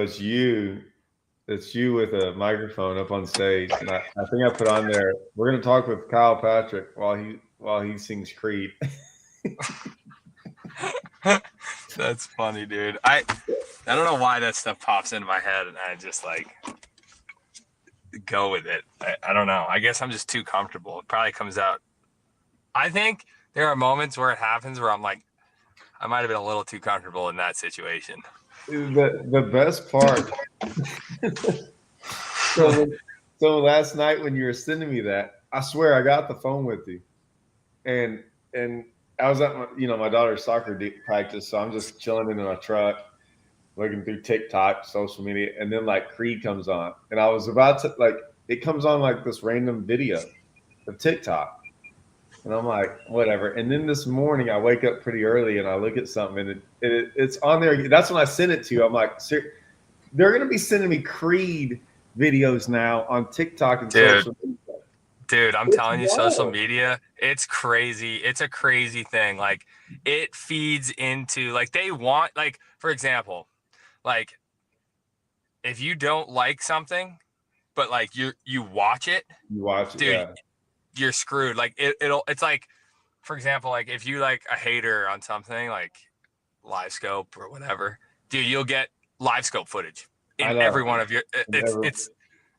it's you. It's you with a microphone up on stage. And I think I put on there. We're gonna talk with Kyle Patrick while he sings Creed. That's funny, dude. I don't know why that stuff pops into my head, and I just like go with it. I don't know. I guess I'm just too comfortable. It probably comes out. I think there are moments where it happens where I'm like, I might have been a little too comfortable in that situation. The best part. So last night when you were sending me that, I swear I got the phone with you, and I was at my daughter's soccer practice, so I'm just chilling in my truck, looking through TikTok, social media, and then like Creed comes on, and I was about to like it comes on like this random video of TikTok, and I'm like whatever. And then this morning I wake up pretty early and I look at something and it's on there. That's when I sent it to you. I'm like, they're gonna be sending me Creed videos now on TikTok and social media. Dude, I'm telling you, social media, it's crazy. It's a crazy thing. Like, it feeds into, like, they want, like, for example, like, if you don't like something, but, like, you watch it, dude, yeah. You're screwed. Like, it's like, for example, like, if you like a hater on something, like, live scope or whatever, dude, you'll get live scope footage in every one of your,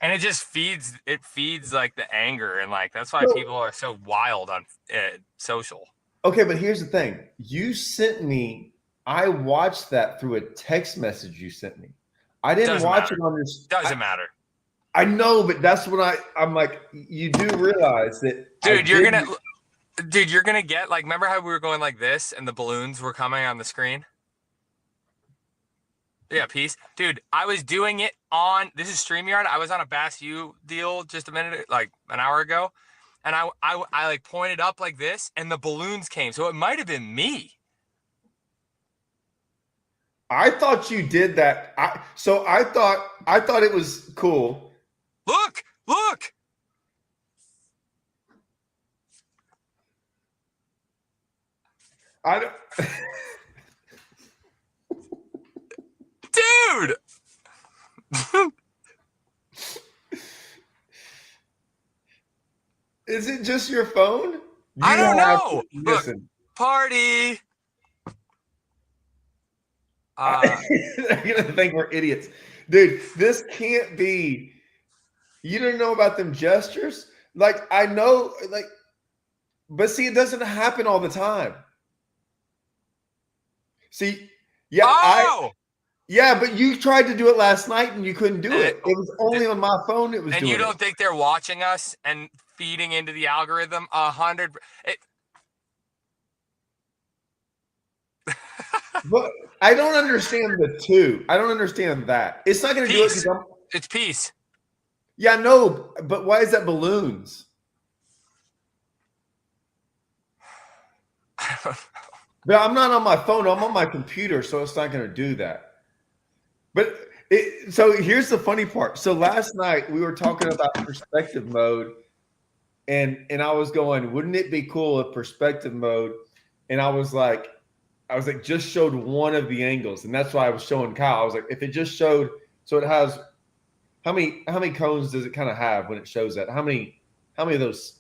and it just feeds like the anger, and like that's why people are so wild on social. Okay, but here's the thing. I watched that through a text message you sent me. I didn't watch it on this. Doesn't matter. I know, but that's when I'm like, you do realize that. Dude, you're gonna get like, remember how we were going like this and the balloons were coming on the screen? Yeah, peace. Dude, I was doing it on, this is StreamYard. I was on a Bass U deal just like an hour ago. And I like pointed up like this and the balloons came. So it might have been me. I thought you did that. I thought it was cool. Look. I don't. Dude. Is it just your phone? I don't know. Listen. Look, party. They're gonna think we're idiots. Dude, this can't be. You don't know about them gestures? Like, I know, like, but see, it doesn't happen all the time. See, yeah, yeah, but you tried to do it last night and you couldn't do it. It was only on my phone. It was. And you don't think they're watching us and feeding into the algorithm 100? But I don't understand the two. I don't understand that. It's not going to do it because it's peace. Yeah, no, but why is that balloons? I don't know. But I'm not on my phone. I'm on my computer, so it's not going to do that. But so here's the funny part. So last night we were talking about perspective mode, and I was going, wouldn't it be cool if perspective mode? And I was like, just showed one of the angles, and that's why I was showing Kyle. I was like, if it just showed, so it has how many cones does it kind of have when it shows that? How many of those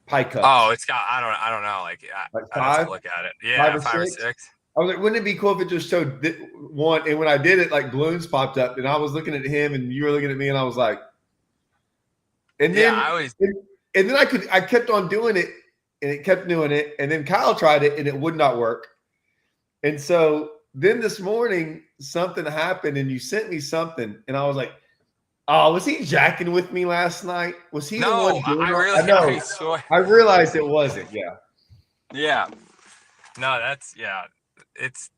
pie cups? Oh, it's got I don't know, like five? I have to look at it. Yeah, five or six. I was like, wouldn't it be cool if it just showed one? And when I did it, like balloons popped up, and I was looking at him, and you were looking at me, and I was like, and then and then I kept on doing it, and it kept doing it, and then Kyle tried it, and it would not work. And so then this morning something happened, and you sent me something, and I was like, oh, was he jacking with me last night? Was he the one doing it? I realized it wasn't. Yeah. No, that's it's,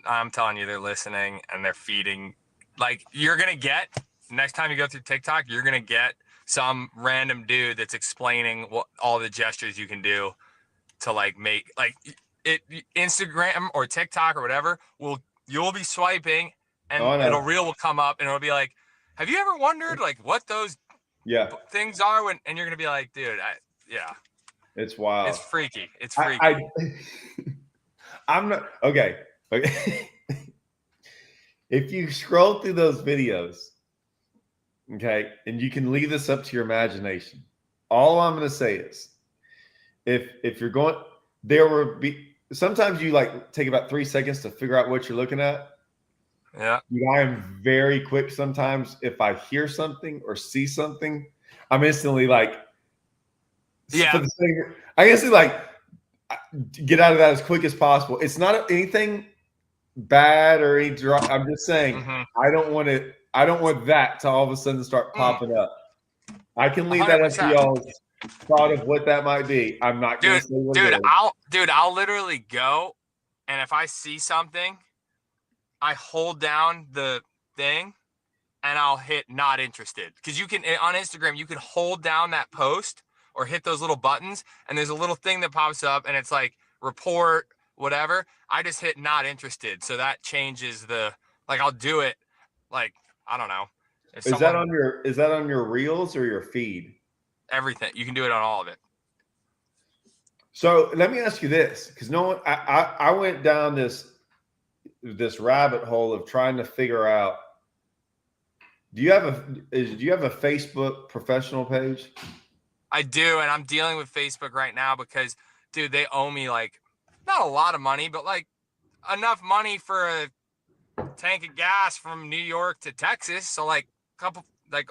I'm telling you, they're listening and they're feeding. Like, you're going to get, next time you go through TikTok, you're going to get some random dude that's explaining what all the gestures you can do to like make, like, it Instagram or TikTok or whatever you'll be swiping and will come up and it'll be like, have you ever wondered like what those things are and you're going to be like, dude, it's wild. It's freaky. It's freaky. I'm not okay. If you scroll through those videos, okay, and you can leave this up to your imagination. All I'm going to say is, if you're going, there will be sometimes you like take about 3 seconds to figure out what you're looking at. Yeah. I am very quick sometimes. If I hear something or see something, I'm instantly like, Yeah. I instantly like get out of that as quick as possible. It's not anything bad or any drop. I'm just saying I don't want it. I don't want that to all of a sudden start popping up. I can leave that up to 100%. y'all's thought of what that might be. I'm not going to say what it is. I'll literally go, and if I see something, I hold down the thing and I'll hit not interested. Because you can, on Instagram, you can hold down that post or hit those little buttons, and there's a little thing that pops up, and it's like report, whatever. I just hit not interested. So that changes I'll do it. Like, I don't know. Is that on your reels or your feed? Everything. You can do it on all of it. So let me ask you this, because I went down this rabbit hole of trying to figure out. Do you have a Facebook professional page? I do, and I'm dealing with Facebook right now because, dude, they owe me like not a lot of money, but like enough money for a tank of gas from New York to Texas. So like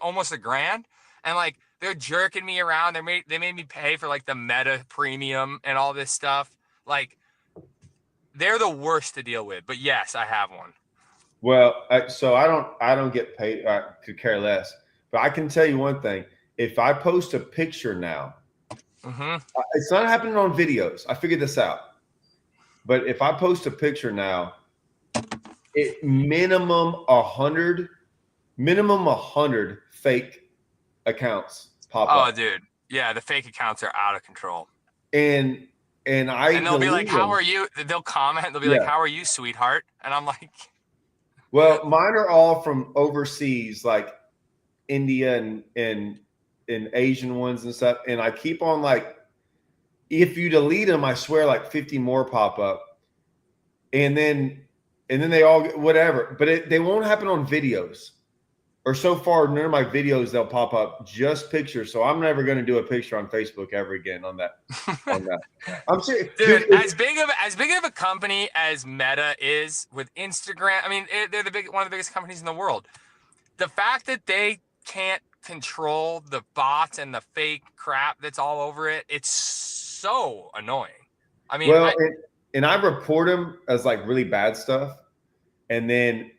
almost $1,000, and like they're jerking me around. They made me pay for like the Meta premium and all this stuff. Like, they're the worst to deal with. But yes, I have one. Well, so I don't get paid. I could care less. But I can tell you one thing: if I post a picture now, it's not happening on videos. I figured this out. But if I post a picture now, minimum 100 fake accounts pop up. Oh, dude, yeah, the fake accounts are out of control. And they'll be like, "How are you?" They'll comment. They'll be like, "How are you, sweetheart?" And I'm like, well, mine are all from overseas, like India and Asian ones and stuff. And I keep on like, if you delete them, I swear like 50 more pop up. And then they all get whatever. But they won't happen on videos. Or so far, none of my videos they'll pop up, just pictures. So I'm never going to do a picture on Facebook ever again on that. I'm serious, dude. As big of a company as Meta is with Instagram, I mean, they're one of the biggest companies in the world. The fact that they can't control the bots and the fake crap that's all over it, it's so annoying. I mean, and I report them as like really bad stuff, and then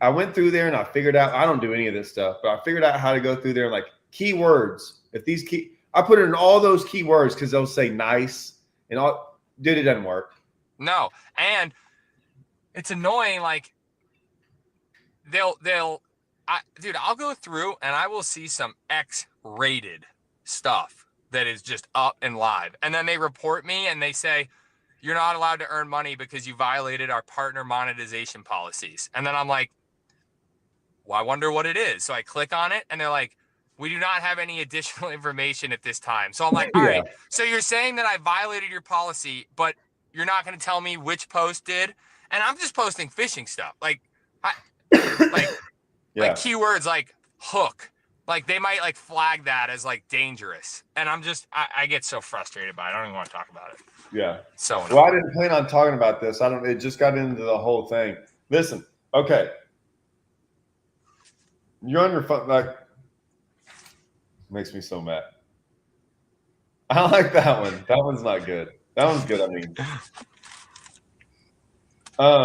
I went through there and I figured out, I don't do any of this stuff, but I figured out how to go through there and like keywords. I put in all those keywords because they'll say nice and all. Dude, it doesn't work. No, and it's annoying. Like I'll go through and I will see some X-rated stuff that is just up and live, and then they report me and they say, "You're not allowed to earn money because you violated our partner monetization policies." And then I'm like, well, I wonder what it is. So I click on it and they're like, "We do not have any additional information at this time." So I'm like, all right, so you're saying that I violated your policy, but you're not going to tell me which post did? And I'm just posting phishing stuff. Like keywords like hook. Like they might like flag that as like dangerous. And I get so frustrated by it. I don't even want to talk about it. Yeah. So annoying. Well, I didn't plan on talking about this. It just got into the whole thing. Listen, okay. You're on your phone, like, makes me so mad. I like that one. That one's not good. That one's good, I mean.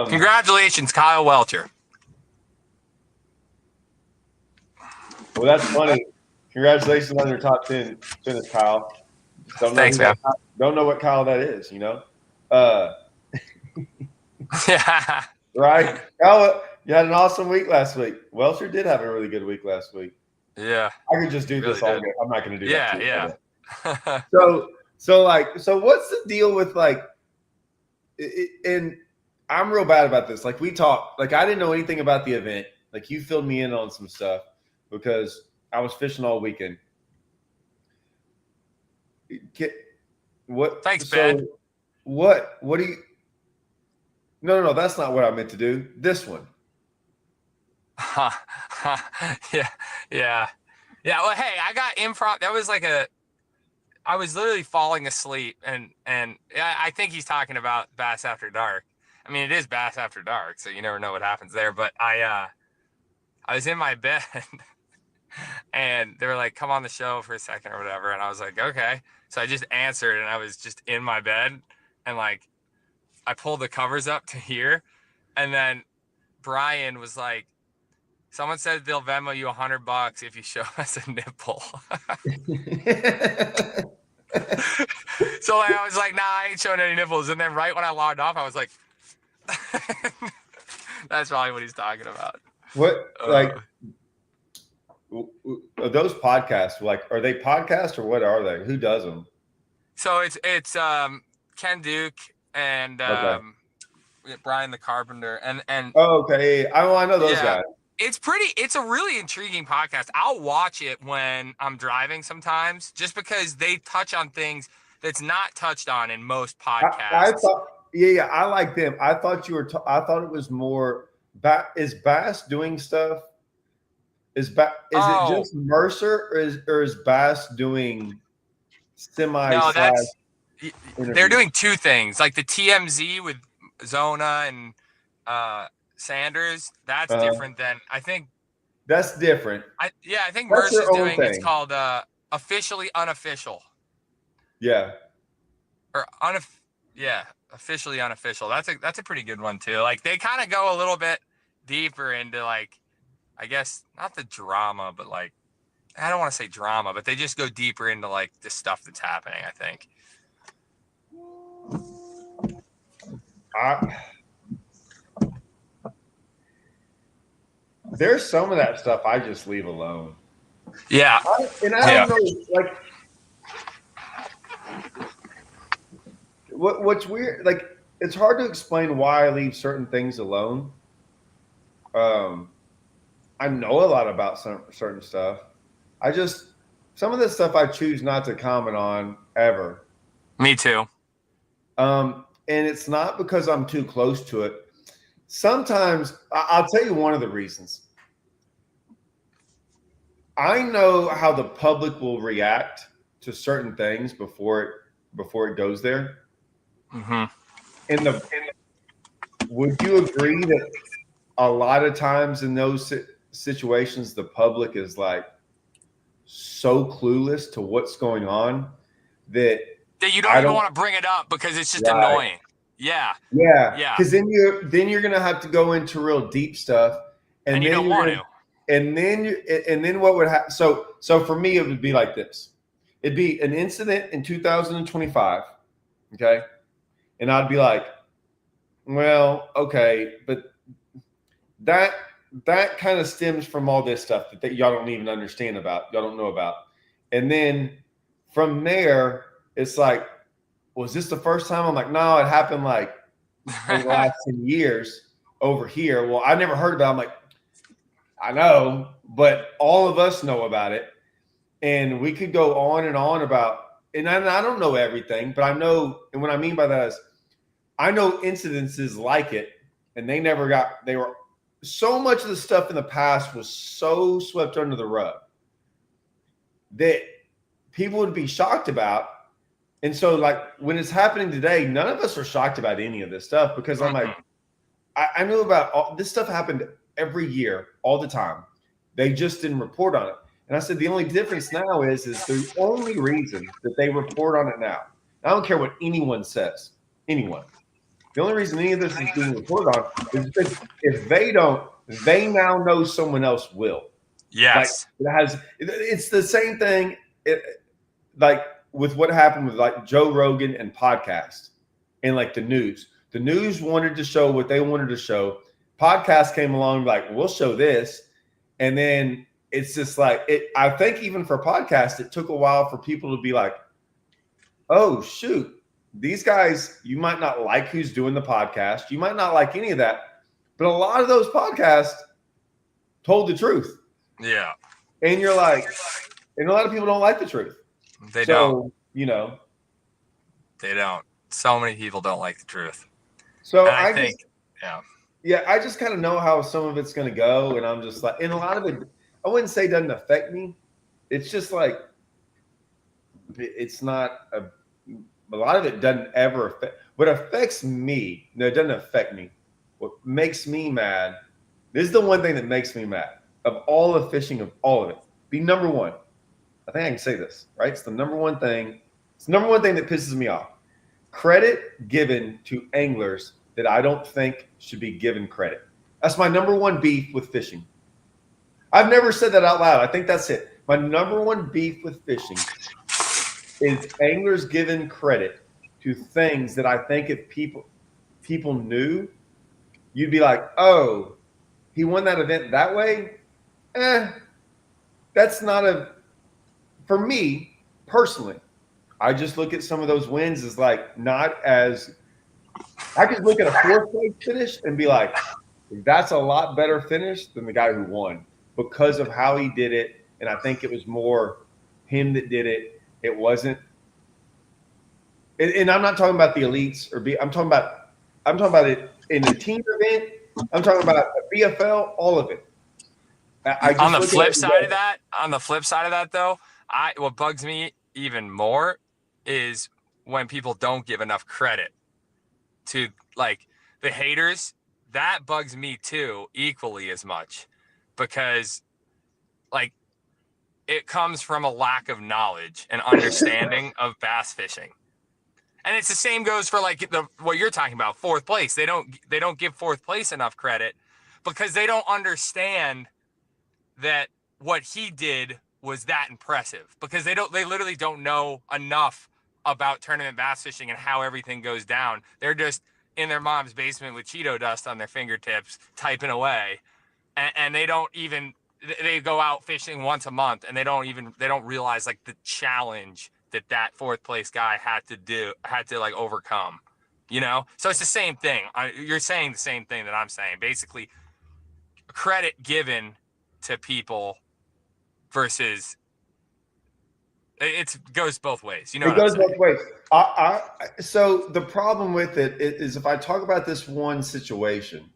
Congratulations, Kyle Welcher. Well, that's funny. Congratulations on your top 10 finish, Kyle. Thanks, man. Don't know what Kyle that is, you know? Yeah. Right? Kyle, you had an awesome week last week. Welcher did have a really good week last week. Yeah. I could just do this all day. I'm not going to do that. Yeah. So what's the deal with like, and I'm real bad about this. Like we talked, like I didn't know anything about the event. Like you filled me in on some stuff because I was fishing all weekend. Thanks, Ben. What do you? No, that's not what I meant to do. This one. Yeah, yeah, yeah. Well, hey, I got improv. That was like I was literally falling asleep, and yeah, I think he's talking about Bass After Dark. I mean, it is Bass After Dark, so you never know what happens there. But I was in my bed, and they were like, "Come on the show for a second or whatever," and I was like, "Okay." So I just answered, and I was just in my bed, and like I pulled the covers up to here, and then Brian was like, "Someone said they'll Venmo you $100 if you show us a nipple." So like, I was like, "Nah, I ain't showing any nipples." And then right when I logged off, I was like, "That's probably what he's talking about." What, like, Uh, are those podcasts, like, are they podcasts or what are they? Who does them? so it's Ken Duke and Okay. Brian the Carpenter and Oh, okay. I know those yeah, guys. it's a really intriguing podcast. I'll watch it when I'm driving sometimes, just because they touch on things that's not touched on in most I podcasts. thought, yeah, I like them. I thought you were, I thought it was more, is Bass doing stuff? Is it Oh, just Mercer or is Bass doing semi no, slash they're interviews? doing two things, like the TMZ with Zona and uh, Sanders. That's Uh, different than I think. that's different. I think That's Merce their is own doing. It's thing. called officially unofficial Yeah. or yeah, officially unofficial. That's a pretty good one too. Like they kind of go a little bit deeper into like, I guess not the drama, but like I don't want to say drama, but they just go deeper into like the stuff that's happening. I think. I, there's some of that stuff I just leave alone. Yeah. And I Yeah. don't know, like, what's weird, like, it's hard to explain why I leave certain things alone. Um, I know a lot about some certain stuff. I just, some of the stuff I choose not to comment on ever. Me too. And it's not because I'm too close to it. Sometimes I'll tell you one of the reasons. I know how the public will react to certain things before it goes there. Mm-hmm. And would you agree that a lot of times in those situations, the public is like so clueless to what's going on that That you don't I even don't. want to bring it up because it's just Right. annoying. Yeah. Yeah, Yeah. because then you're gonna have to go into real deep stuff, And and you then don't you're want gonna to. and then what would happen? So for me, it would be like this. It'd be an incident in 2025, okay, and I'd be like, well, okay, but that that kind of stems from all this stuff that y'all don't even understand about, y'all don't know about, and then from there, it's like, was this the first time? I'm like, no, it happened like over the last 10 years over here. Well, I never heard about it. I'm like, I know, but all of us know about it. And we could go on about, and I don't know everything, but I know, and what I mean by that is I know incidences like it, and they were, so much of the stuff in the past was so swept under the rug that people would be shocked about. And so, like, when it's happening today, none of us are shocked about any of this stuff because I'm like, I knew about all this stuff happened every year, all the time. They just didn't report on it. And I said, the only difference now is the only reason that they report on it now. I don't care what anyone says, anyone. The only reason any of this is being reported on is because if they don't, they now know someone else will. Like, Yes. it's the same thing. Like with what happened with like Joe Rogan and podcast and like the news. The news wanted to show what they wanted to show. Podcast came along like, we'll show this. And then it's just like I think even for podcasts, it took a while for people to be like, oh shoot, these guys, you might not like who's doing the podcast. You might not like any of that. But a lot of those podcasts told the truth. Yeah. And you're like, and a lot of people don't like the truth. They So, don't. They don't. So many people don't like the truth. So And I I think, just, yeah. Yeah, I just kind of know how some of it's going to go, and I'm just like, and a lot of it, I wouldn't say doesn't affect me. It's just like it's not a lot of it doesn't ever affect. What affects me, no, it doesn't affect me. What makes me mad, this is the one thing that makes me mad of all the fishing, of all of it. Be number one. I think I can say this, right? It's the number one thing. It's the number one thing that pisses me off. Credit given to anglers that I don't think should be given credit. That's my number one beef with fishing. I've never said that out loud. I think that's it. My number one beef with fishing is anglers giving credit to things that I think if people knew, you'd be like, oh, he won that event that way. That's not a for me personally. I just look at some of those wins as like not as I could look at a fourth place finish and be like, that's a lot better finish than the guy who won because of how he did it. And I think it was more him that did it. It wasn't. And I'm not talking about the elites I'm talking about it in the team event. I'm talking about a BFL, all of it. On the flip side of that, though, what bugs me even more is when people don't give enough credit to like the haters. That bugs me too, equally as much, because like it comes from a lack of knowledge and understanding of bass fishing. And it's the same goes for like what you're talking about, fourth place. They don't give fourth place enough credit because they don't understand that what he did was that impressive, because they literally don't know enough about tournament bass fishing and how everything goes down. They're just in their mom's basement with Cheeto dust on their fingertips typing away, and they go out fishing once a month, and they don't realize like the challenge that fourth place guy had to like overcome, so it's the same thing. You're saying the same thing that I'm saying, basically credit given to people versus it goes both ways. It goes both ways. So the problem with it is if I talk about this one situation,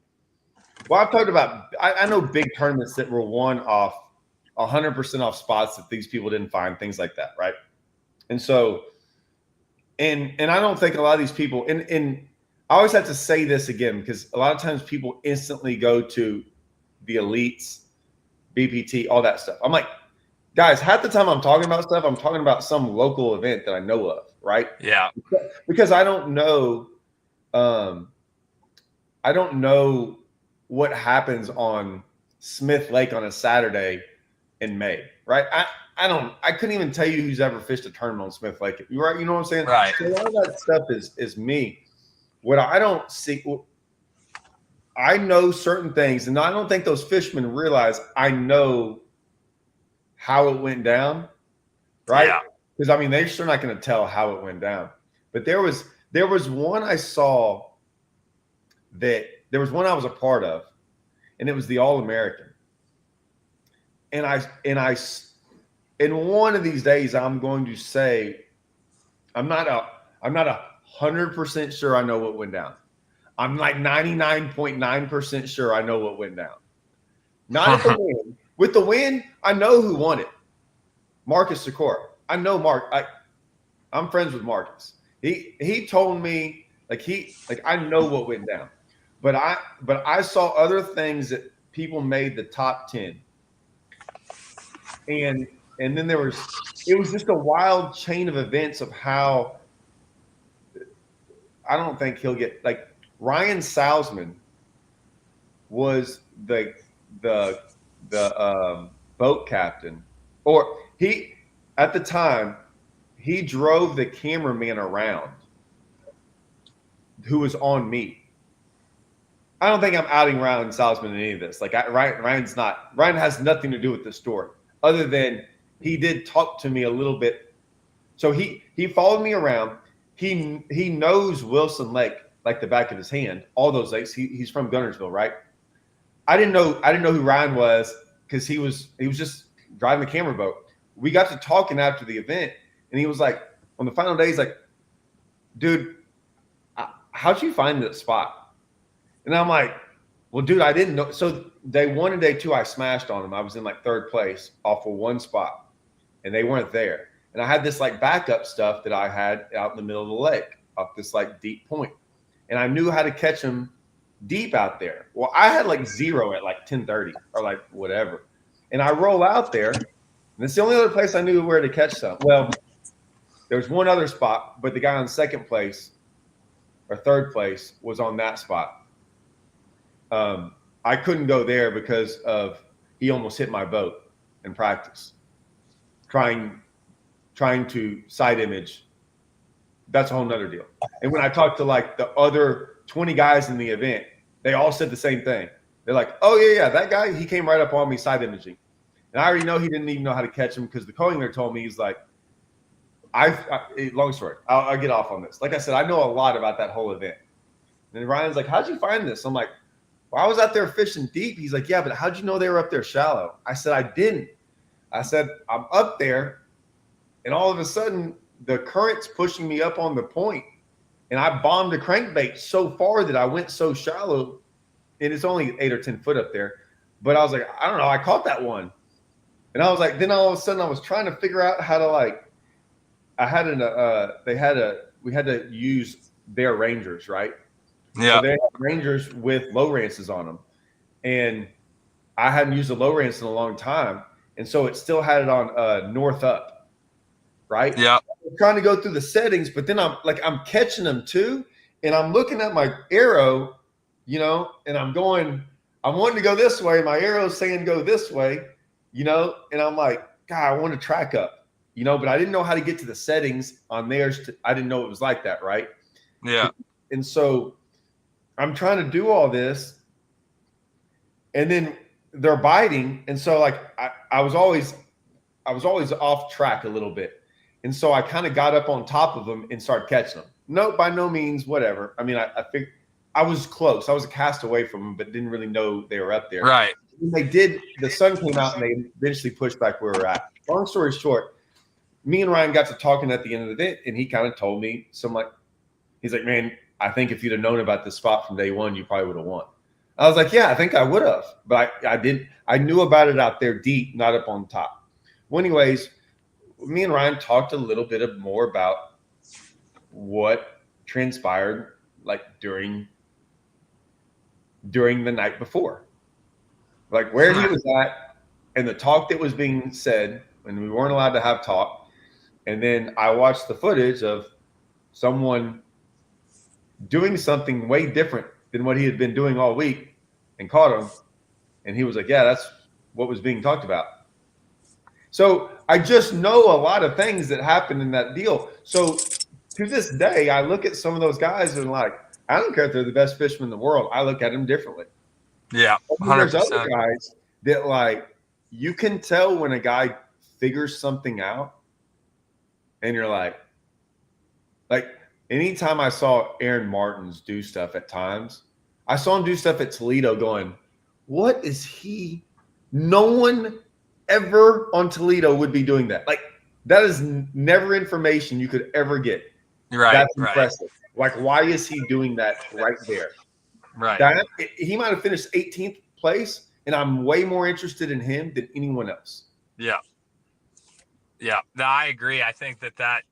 well, I've talked about, I know big tournaments that were won off 100% off spots that these people didn't find, things like that, right? And so, and I don't think a lot of these people, and I always have to say this again, because a lot of times people instantly go to the elites, BPT, all that stuff. I'm like, guys, half the time I'm talking about stuff, I'm talking about some local event that I know of, right? Yeah. Because I don't know what happens on Smith Lake on a Saturday in May, right? I couldn't even tell you who's ever fished a tournament on Smith Lake. You right? You know what I'm saying? Right. So a lot of that stuff is me. What I don't see, I know certain things, and I don't think those fishermen realize I know how it went down, right? Because I mean, they're sure not going to tell how it went down. But there was one I saw that there was one I was a part of, and it was the All-American. And in one of these days, I'm going to say, I'm not 100% sure I know what went down. I'm like 99.9% sure I know what went down. Not at the win. With the win, I know who won it. Marcus Sikora. I know Mark. I'm friends with Marcus. He told me I know what went down. But I saw other things that people made the top 10. And then it was just a wild chain of events of how I don't think he'll get, like, Ryan Salzman was the boat captain, or at the time he drove the cameraman around who was on me. I don't think I'm outing Ryan Salzman in any of this. Like, Ryan has nothing to do with this story other than he did talk to me a little bit. So he followed me around. He knows Wilson Lake like the back of his hand, all those lakes. He's from Gunnersville, right? I didn't know who Ryan was because he was just driving the camera boat. We got to talking after the event, and he was like, on the final day, he's like, dude, how'd you find that spot? And I'm like, Well, dude, I didn't know. So day 1 and day 2, I smashed on them. I was in like 3rd place off of one spot, and they weren't there. And I had this like backup stuff that I had out in the middle of the lake, up this like deep point, and I knew how to catch them deep out there. Well, I had like 0 at like 10:30 or like whatever, and I roll out there, and it's the only other place I knew where to catch some. Well, there was one other spot, but the guy on 2nd place or 3rd place was on that spot. I couldn't go there because of he almost hit my boat in practice, trying to side image. That's a whole nother deal. And when I talked to like the other 20 guys in the event, they all said the same thing. They're like, "Oh yeah, that guy, he came right up on me side imaging," and I already know he didn't even know how to catch him because the co-angler told me he's like, long story. I'll get off on this. Like I said, I know a lot about that whole event. And Ryan's like, "How'd you find this?" I'm like, "Well, I was out there fishing deep." He's like, "Yeah, but how'd you know they were up there shallow?" I said, "I didn't." I said, "I'm up there, and all of a sudden the current's pushing me up on the point, and I bombed a crankbait so far that I went so shallow, and it's only 8 or 10 foot up there. But I was like, I don't know, I caught that one." And I was like, then all of a sudden I was trying to figure out how to like, we had to use their Rangers, right? Yeah. So they had Rangers with low rances on them. And I hadn't used a low rance in a long time. And so it still had it on north up, right? Yeah. I'm trying to go through the settings, but then I'm catching them too. And I'm looking at my arrow, and I'm wanting to go this way. My arrow's saying go this way, and I'm like, God, I want to track up, but I didn't know how to get to the settings on theirs. I didn't know it was like that, right? Yeah. And so I'm trying to do all this, and then they're biting. And so like I was always off track a little bit. And so I kind of got up on top of them and started catching them. No, by no means, whatever. I mean, I think I was close. I was a cast away from them, but didn't really know they were up there. Right. When the sun came out and they eventually pushed back where we're at. Long story short, me and Ryan got to talking at the end of the day, and he kind of told me he's like, "Man, I think if you'd have known about this spot from day 1, you probably would have won." I was like, "Yeah, I think I would have," but I didn't. I knew about it out there deep, not up on top. Well, anyways, me and Ryan talked a little bit more about what transpired like during the night before, like where he was at and the talk that was being said when we weren't allowed to have talk. And then I watched the footage of someone doing something way different than what he had been doing all week and caught him. And he was like, "Yeah, that's what was being talked about." So I just know a lot of things that happened in that deal. So to this day, I look at some of those guys and like, I don't care if they're the best fishermen in the world. I look at them differently. Yeah, 100%. There's other guys that like, you can tell when a guy figures something out, and you're like anytime I saw Aaron Martins do stuff at times, I saw him do stuff at Toledo going, what is he? No one ever on Toledo would be doing that. Like, that is never information you could ever get. Right. That's impressive. Like, why is he doing that right there? Right. He might have finished 18th place, and I'm way more interested in him than anyone else. Yeah. Yeah. No, I agree. I think that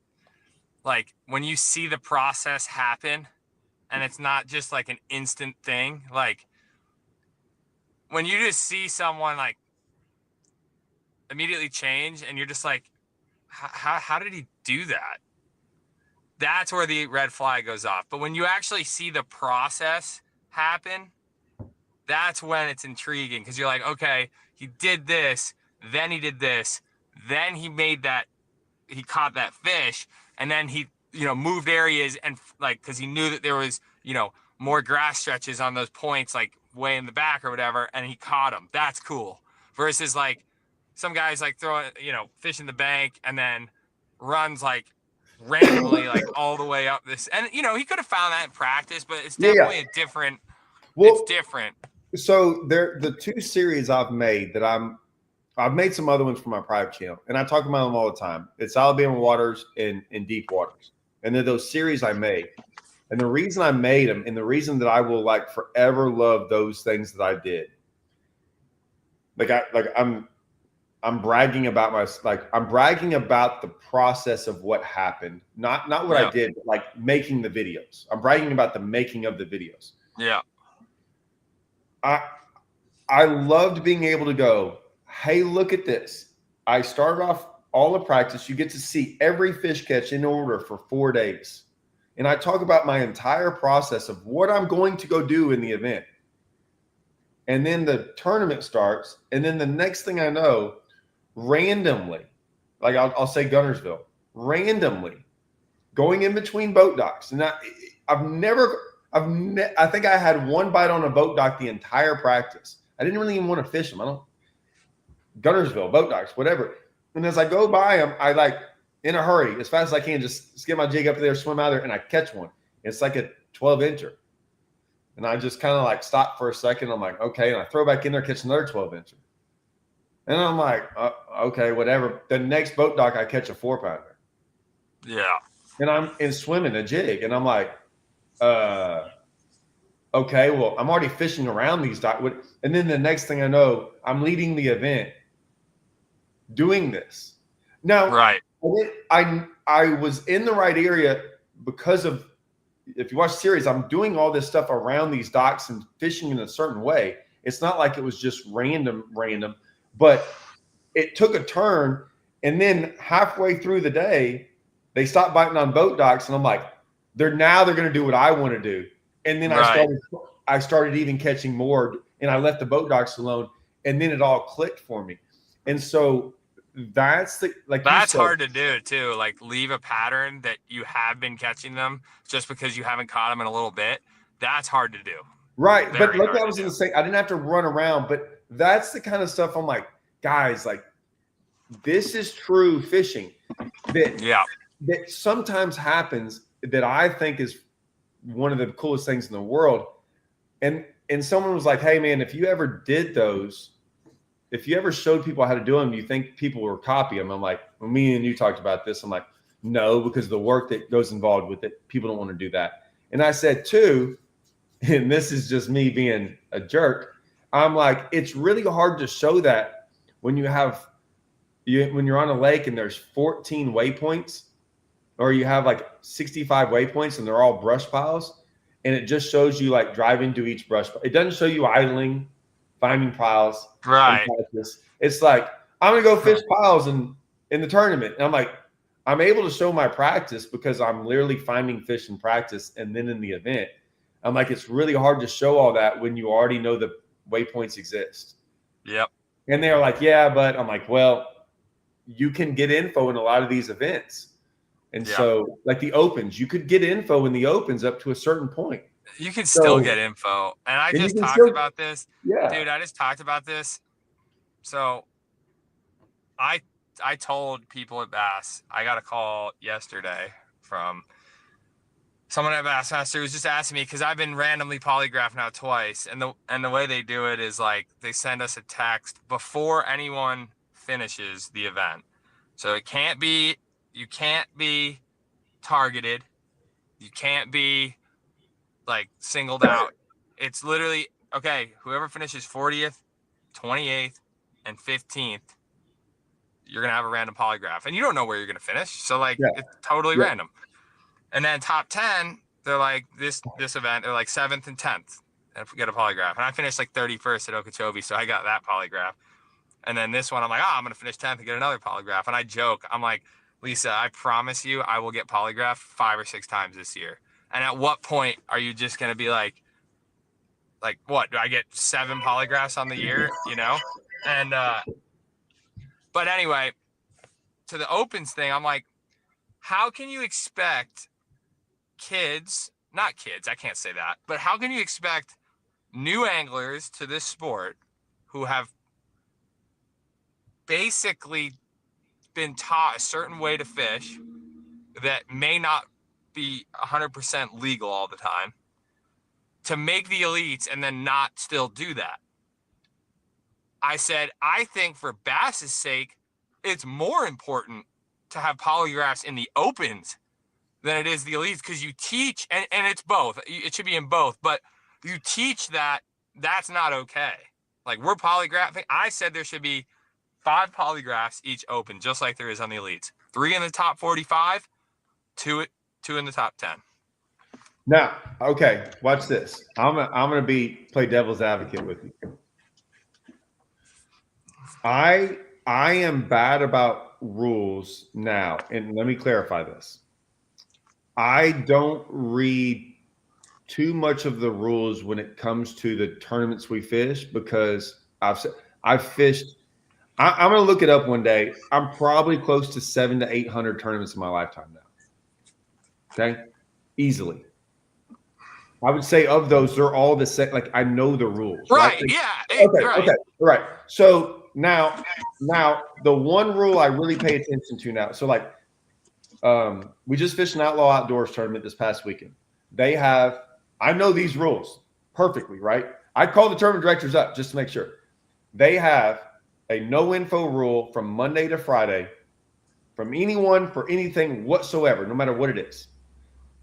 like when you see the process happen and it's not just like an instant thing, like when you just see someone like immediately change and you're just like, how did he do that? That's where the red flag goes off. But when you actually see the process happen, that's when it's intriguing, because you're like, okay, he did this, then he did this, then he caught that fish, and then he, moved areas and like, because he knew that there was, more grass stretches on those points, like way in the back or whatever, and he caught them. That's cool. Versus like some guys like throwing, fish in the bank and then runs like randomly like all the way up this, and he could have found that in practice, but it's definitely a different. Well, it's different. So the 2 series I've made that I've made some other ones for my private channel, and I talk about them all the time. It's Alabama waters and deep waters, and they're those series I made. And the reason I made them, and the reason that I will like forever love those things that I did, I'm bragging about I'm bragging about the process of what happened, not what I did, but like making the videos. I'm bragging about the making of the videos. Yeah. I loved being able to go, hey, look at this. I started off all the practice. You get to see every fish catch in order for 4 days. And I talk about my entire process of what I'm going to go do in the event. And then the tournament starts. And then the next thing I know, randomly, like I'll say Gunnersville, randomly going in between boat docks. And I think I had one bite on a boat dock the entire practice. I didn't really even want to fish them. Gunnersville, boat docks, whatever. And as I go by them, I like in a hurry, as fast as I can, just get my jig up there, swim out there, and I catch one. It's like a 12-incher. And I just kind of like stop for a second. I'm like, okay. And I throw back in there, catch another 12-incher. And I'm like, okay, whatever. The next boat dock, I catch a 4-pounder. Yeah. And I'm swimming a jig. And I'm like, okay, well, I'm already fishing around these docks. And then the next thing I know, I'm leading the event doing this. Now, right. I was in the right area because of, if you watch the series, I'm doing all this stuff around these docks and fishing in a certain way. It's not like it was just random, but it took a turn. And then halfway through the day, they stopped biting on boat docks. And I'm like, they're going to do what I want to do. And then I started even catching more, and I left the boat docks alone. And then it all clicked for me. And so that's hard to do too. Like leave a pattern that you have been catching them just because you haven't caught them in a little bit. That's hard to do. Right. But like I was going to say, I didn't have to run around, but that's the kind of stuff I'm like, guys, like this is true fishing that sometimes happens that I think is one of the coolest things in the world. And someone was like, hey man, if you ever did those, if you ever showed people how to do them, you think people will copy them? I'm like, when me and you talked about this, I'm like, no, because the work that goes involved with it, people don't want to do that. And I said, too, and this is just me being a jerk, I'm like, it's really hard to show that when you're on a lake and there's 14 waypoints, or you have like 65 waypoints and they're all brush piles, and it just shows you like driving to each brush pile. It doesn't show you idling, finding piles. Right. It's like, I'm going to go fish piles in the tournament. And I'm like, I'm able to show my practice because I'm literally finding fish in practice. And then in the event, I'm like, it's really hard to show all that when you already know the waypoints exist. Yep. And they're like, yeah, but I'm like, well, you can get info in a lot of these events. And so like the opens, you could get info in the opens up to a certain point. You can still get info. And I just talked about this. Yeah. Dude, I just talked about this. So I told people at Bass, I got a call yesterday from someone at Bassmaster who was just asking me, because I've been randomly polygraphed now twice. And the way they do it is like they send us a text before anyone finishes the event. So you can't be targeted. You can't be like singled out. It's literally, okay, whoever finishes 40th, 28th, and 15th, you're going to have a random polygraph. And you don't know where you're going to finish. So, like, it's totally random. And then top 10, they're like, this event, they're like 7th and 10th. And if we get a polygraph. And I finished like 31st at Okeechobee, so I got that polygraph. And then this one, I'm like, I'm going to finish 10th and get another polygraph. And I joke, I'm like, Lisa, I promise you I will get polygraphed 5 or 6 times this year. And at what point are you just going to be like, what, do I get 7 polygraphs on the year, you know? And, but anyway, to the opens thing, I'm like, how can you expect not kids, I can't say that, but how can you expect new anglers to this sport who have basically been taught a certain way to fish that may not be 100% legal all the time, to make the elites and then not still do that? I said, I think for Bass's sake, it's more important to have polygraphs in the opens than it is the elites, because you teach, and it's both. It should be in both, but you teach that that's not okay. Like, we're polygraphing. I said there should be 5 polygraphs each open, just like there is on the elites. 3 in the top 45, 2 in the top 10. Now, okay, watch this. I'm gonna play devil's advocate with you. I am bad about rules now, and let me clarify this. I don't read too much of the rules when it comes to the tournaments we fish, because I've fished. I'm going to look it up one day. I'm probably close to 700 to 800 tournaments in my lifetime now. Okay, easily. I would say of those, they're all the same. Like, I know the rules. Right? Like, Yeah. okay. Right. Okay. Right. So now the one rule I really pay attention to now. So like, we just fished an Outlaw Outdoors tournament this past weekend. They have, I know these rules perfectly, right? I call the tournament directors up just to make sure. They have a no info rule from Monday to Friday from anyone for anything whatsoever, no matter what it is.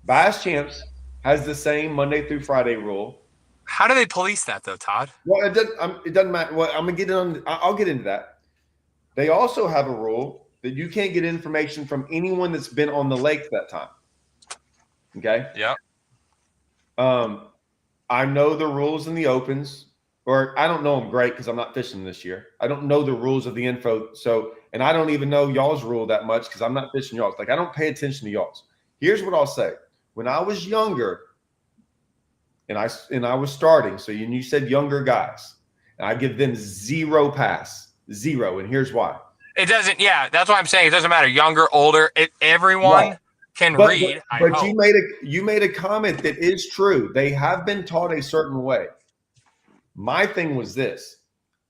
Bass Champs has the same Monday through Friday rule. How do they police that though, Todd? Well, it doesn't matter. Well, I'm gonna get on. I'll get into that. They also have a rule that you can't get information from anyone that's been on the lake that time. Okay. Yeah. I know the rules in the opens, or I don't know them great because I'm not fishing this year. I don't know the rules of the info. So, and I don't even know y'all's rule that much because I'm not fishing y'all's. Like, I don't pay attention to y'all's. Here's what I'll say. When I was younger, and I was starting, so you said younger guys, and I give them 0 pass, 0, and here's why. It doesn't. Yeah, that's what I'm saying. It doesn't matter, younger, older. Everyone can read. But you made a comment that is true. They have been taught a certain way. My thing was this: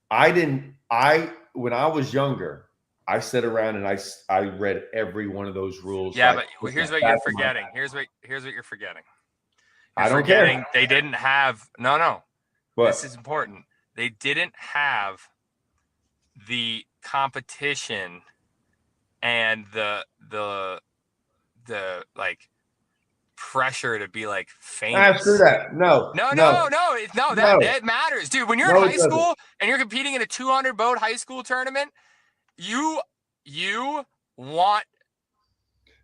when I was younger, I sat around and I read every one of those rules. Yeah, but here's what you're forgetting. Here's what you're forgetting. I don't care. They didn't have no. What? This is important. They didn't have the competition and the like pressure to be like famous. Screw that. No. That matters, dude. When you're in high school and you're competing in a 200 boat high school tournament, you want.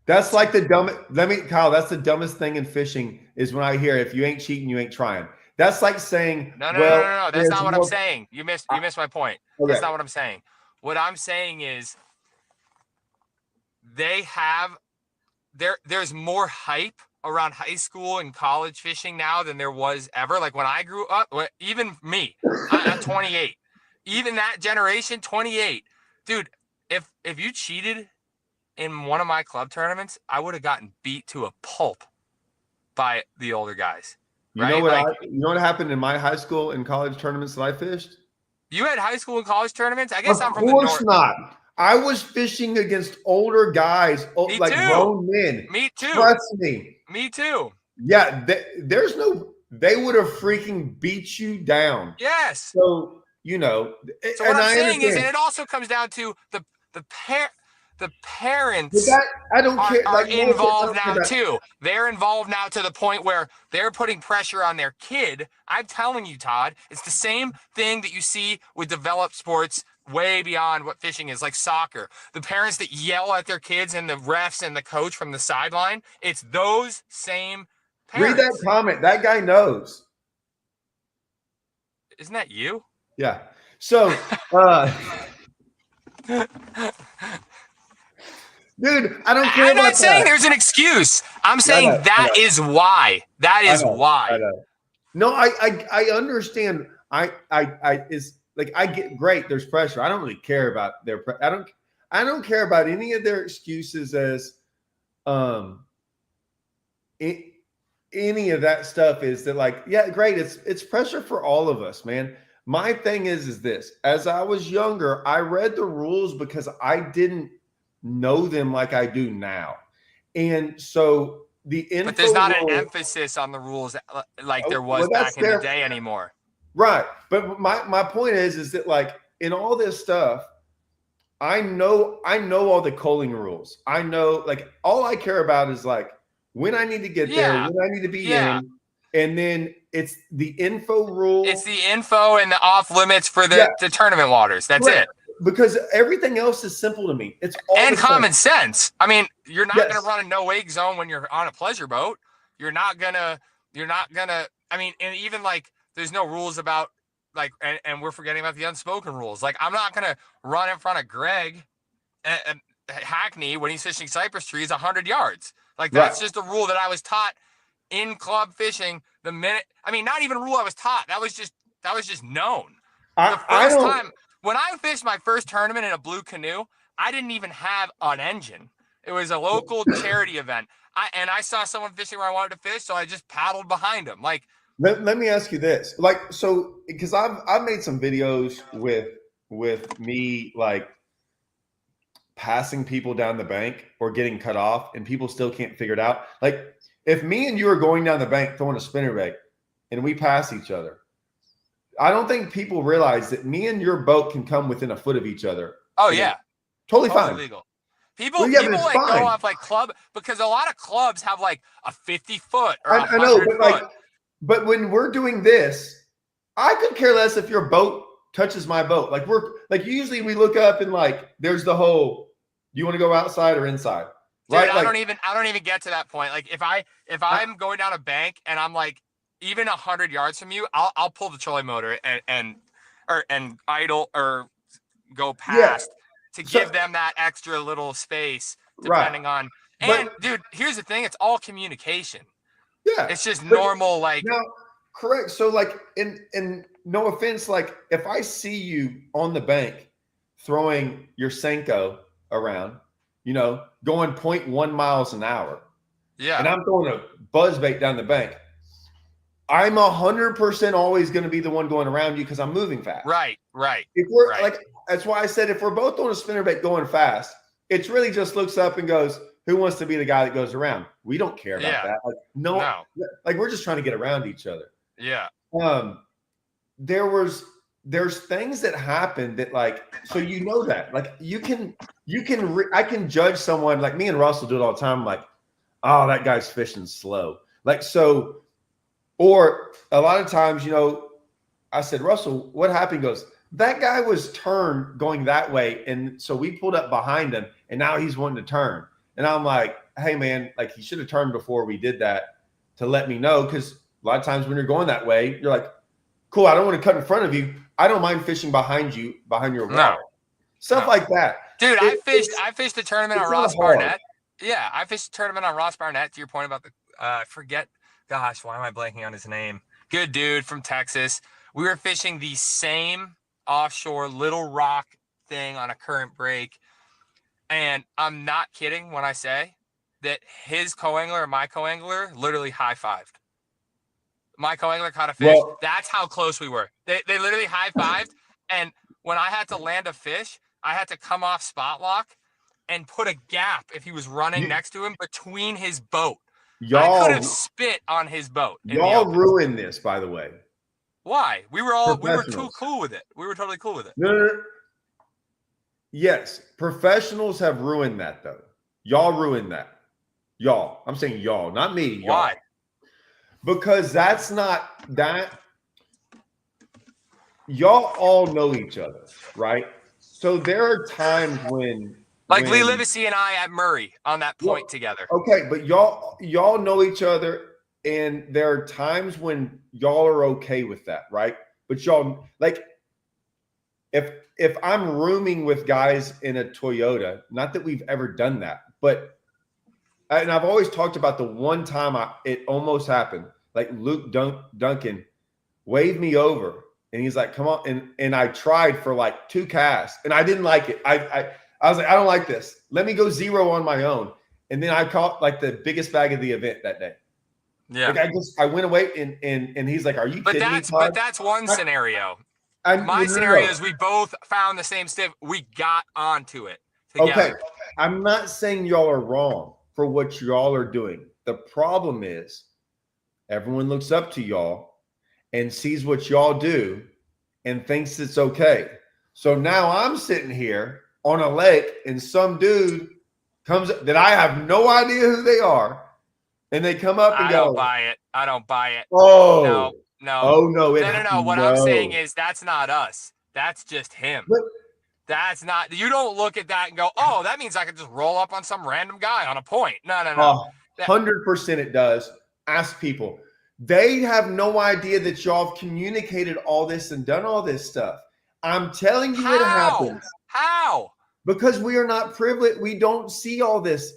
That's like the dumbest. Kyle, that's the dumbest thing in fishing is when I hear, if you ain't cheating, you ain't trying. That's like saying, no. That's not what I'm saying. You missed my point. Okay. That's not what I'm saying. What I'm saying is there's more hype around high school and college fishing now than there was ever. Like when I grew up, even me, I'm 28. Even that generation, 28. Dude, if you cheated in one of my club tournaments, I would have gotten beat to a pulp by the older guys. You know what happened in my high school and college tournaments that I fished? You had high school and college tournaments? I guess I'm from the north. Of course not. I was fishing against older guys, like grown men. Me too. Trust me. Me too. Yeah, they would have freaking beat you down. Yes. So, So what I'm saying is, and it also comes down to the parents I don't care. Are involved now too. They're involved now to the point where they're putting pressure on their kid. I'm telling you, Todd, it's the same thing that you see with developed sports way beyond what fishing is, like soccer. The parents that yell at their kids and the refs and the coach from the sideline, it's those same parents. Read that comment. That guy knows. Isn't that you? Yeah. So, dude, I don't care. I'm not saying there's an excuse. I'm saying that is why. That is why. I know. No, I understand. I get great. There's pressure. I don't really care about their. I don't care about any of their excuses as, any of that stuff is that like, yeah, great. It's pressure for all of us, man. My thing is this: as I was younger, I read the rules because I didn't know them like I do now, and so but there's not an emphasis on the rules like there was back in the day anymore. Right. But my point is that like in all this stuff, I know all the culling rules. I know, like, all I care about is like when I need to get there, Yeah. when I need to be Yeah. in, and then it's the info rule. It's the info and the off limits for the tournament waters. That's Correct. it. Because everything else is simple to me. It's all and the common same. sense. I mean, you're not Yes. going to run a no wake zone when you're on a pleasure boat. You're not gonna. I mean, and even like, there's no rules about like, and we're forgetting about the unspoken rules. Like, I'm not gonna run in front of Greg and Hackney when he's fishing cypress trees 100 yards. Like, that's just a rule that I was taught in club fishing. The minute, I mean, not even a rule I was taught. That was just known. The first time when I fished my first tournament in a blue canoe, I didn't even have an engine. It was a local charity event. I saw someone fishing where I wanted to fish, so I just paddled behind him. Like, let me ask you this, like, so because I've made some videos with me like passing people down the bank or getting cut off, and people still can't figure it out. Like, if me and you are going down the bank throwing a spinnerbait and we pass each other, I don't think people realize that me and your boat can come within a foot of each other. Oh yeah, totally fine. Legal. People like fine. go off like club, because a lot of clubs have like a 50-foot or I know, but 100-foot. like, but when we're doing this, I could care less if your boat touches my boat. Like, we're like, usually we look up and like, there's the whole, do you want to go outside or inside? Dude, right? I don't even get to that point. Like, if I'm going down a bank and I'm like even 100 yards from you, I'll pull the trolling motor and idle or go past to give them that extra little space, depending on. And dude, here's the thing: it's all communication. Yeah, it's just normal. Like, now, correct. So, like, in no offense, like, if I see you on the bank throwing your Senko around, you know, going 0.1 miles an hour, and I'm throwing a buzzbait down the bank, I'm 100% always going to be the one going around you because I'm moving fast. Right. If we're like, that's why I said if we're both on a spinnerbait going fast, it's really just looks up and goes, who wants to be the guy that goes around? We don't care about that. Like, no, like, we're just trying to get around each other. Yeah. There's things that happen that, like, so you know that, like, I can judge someone. Like, me and Russell do it all the time. I'm like, oh, that guy's fishing slow. Like, so, or a lot of times, you know, I said, Russell, what happened? He goes, that guy was turned going that way. And so we pulled up behind him and now he's wanting to turn. And I'm like, hey man, like, he should have turned before we did that to let me know. Cause a lot of times when you're going that way, you're like, cool, I don't want to cut in front of you. I don't mind fishing behind you, behind your wall. Stuff like that. Dude, I fished the tournament on Ross Barnett. Yeah, I fished the tournament on Ross Barnett, to your point about the gosh, why am I blanking on his name? Good dude from Texas. We were fishing the same offshore Little Rock thing on a current break. And I'm not kidding when I say that his co-angler and my co-angler literally high-fived. My co-angler caught a fish. Well, that's how close we were. They literally high-fived. And when I had to land a fish, I had to come off spot lock and put a gap, if he was running next to him, between his boat. I could have spit on his boat. Y'all ruined this, by the way. Why? We were too cool with it. We were totally cool with it. No. Yes, professionals have ruined that, though. Y'all ruined that. Y'all. I'm saying y'all, not me. Y'all. Why? Because that's not that. Y'all all know each other, right? So there are times when, like, Lee Livesey and I at Murray on that point together. Okay, but y'all know each other, and there are times when y'all are okay with that, right? But y'all, like, if I'm rooming with guys in a Toyota, not that we've ever done that, but, and I've always talked about the one time it almost happened. Like, Luke Duncan waved me over, and he's like, come on. And I tried for like 2 casts, and I didn't like it. I was like, I don't like this. Let me go 0 on my own. And then I caught like the biggest bag of the event that day. Yeah. Like, I went away and he's like, are you kidding me, Todd? But that's one scenario. My scenario is we both found the same stiff. We got onto it together. Okay. I'm not saying y'all are wrong for what y'all are doing. The problem is everyone looks up to y'all and sees what y'all do and thinks it's okay. So now I'm sitting here on a lake and some dude comes that I have no idea who they are and they come up and I go, don't buy it. I don't buy it. "Oh, No. oh no, No. What I'm saying is that's not us. That's just him. But That's not. You don't look at that and go, "Oh, that means I could just roll up on some random guy on a point." No. 100% it does. Ask people. They have no idea that y'all have communicated all this and done all this stuff. I'm telling you, it happens. How? Because we are not privileged. We don't see all this.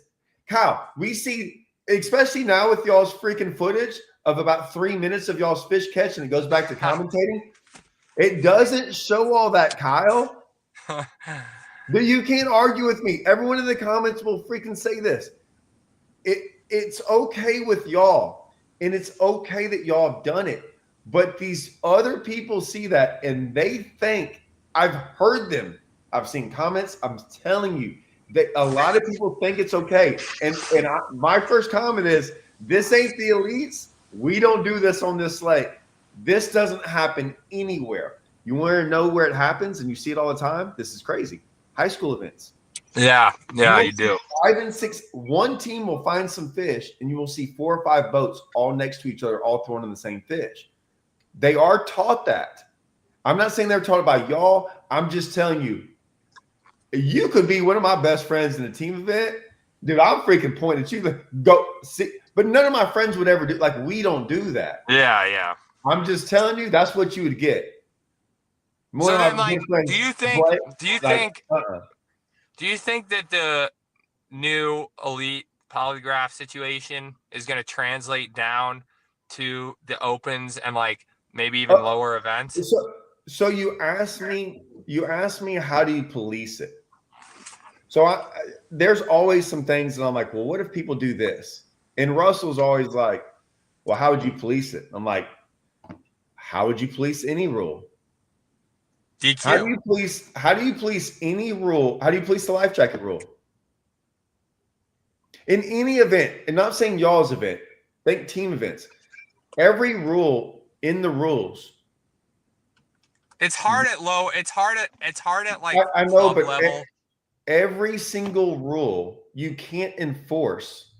Kyle, we see, especially now with y'all's freaking footage of about 3 minutes of y'all's fish catch, and it goes back to commentating. It doesn't show all that, Kyle. But you can't argue with me. Everyone in the comments will freaking say this. It's okay with y'all, and it's okay that y'all have done it. But these other people see that, and they think, I've heard them. I've seen comments. I'm telling you that a lot of people think it's okay. And my first comment is, this ain't the elites. We don't do this on this slate. This doesn't happen anywhere. You want to know where it happens, and you see it all the time? This is crazy. High school events. Yeah, you do. 5 and 6. One team will find some fish, and you will see 4 or 5 boats all next to each other, all throwing in the same fish. They are taught that. I'm not saying they're taught it by y'all. I'm just telling you, you could be one of my best friends in a team event. Dude, I'm freaking pointing at you. Go see. But none of my friends would ever do. Like, we don't do that. Yeah. I'm just telling you, that's what you would get. So then, like, do you think that the new elite polygraph situation is going to translate down to the opens and like maybe even lower events? So you asked me, how do you police it? So there's always some things that I'm like, well, what if people do this? And Russell's always like, well, how would you police it? I'm like, how would you police any rule? DQ. How do you police any rule? How do you police the life jacket rule? In any event, and not saying y'all's event, think team events. Every rule in the rules. It's hard at low. It's hard at like I know, but level. Every single rule you can't enforce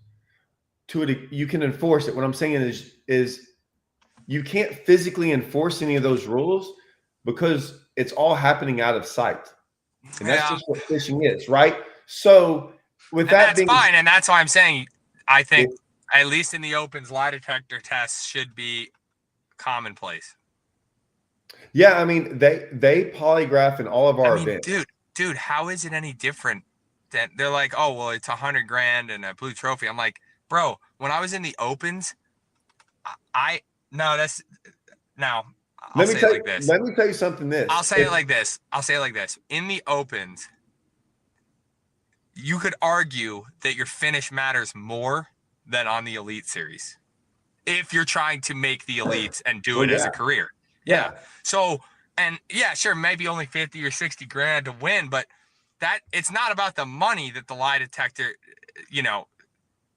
to it. You can enforce it. What I'm saying is you can't physically enforce any of those rules because it's all happening out of sight. And that's just what fishing is, right? So that's fine. And that's why I'm saying I think at least in the opens, lie detector tests should be commonplace. Yeah, I mean, they polygraph in all of our events. Dude, how is it any different? That they're like, oh well, it's $100,000 and a blue trophy. I'm like, bro, when I was in the opens, I'll say it like this. Let me tell you something. I'll say it like this. In the opens, you could argue that your finish matters more than on the elite series if you're trying to make the elites and do it as a career. Yeah. So, and yeah, sure, maybe only 50 or 60 grand to win, but that it's not about the money that the lie detector,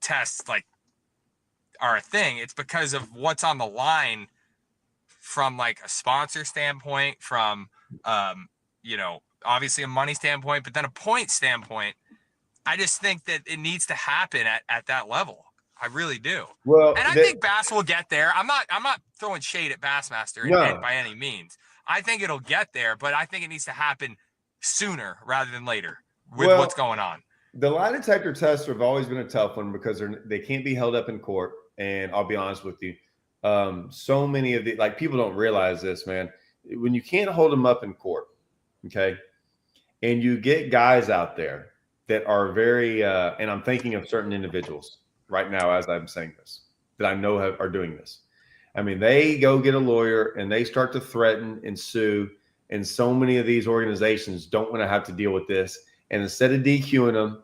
tests like are a thing. It's because of what's on the line from like a sponsor standpoint, from, obviously a money standpoint, but then a point standpoint. I just think that it needs to happen at that level. I really do. Well, and I think Bass will get there. I'm not throwing shade at Bassmaster by any means. I think it'll get there, but I think it needs to happen sooner rather than later with what's going on. The lie detector tests have always been a tough one because they can't be held up in court. And I'll be honest with you, so many of people don't realize this, man. When you can't hold them up in court, okay, and you get guys out there that are very, and I'm thinking of certain individuals right now as I'm saying this, that I know are doing this. I mean, they go get a lawyer and they start to threaten and sue. And so many of these organizations don't want to have to deal with this. And instead of DQing them,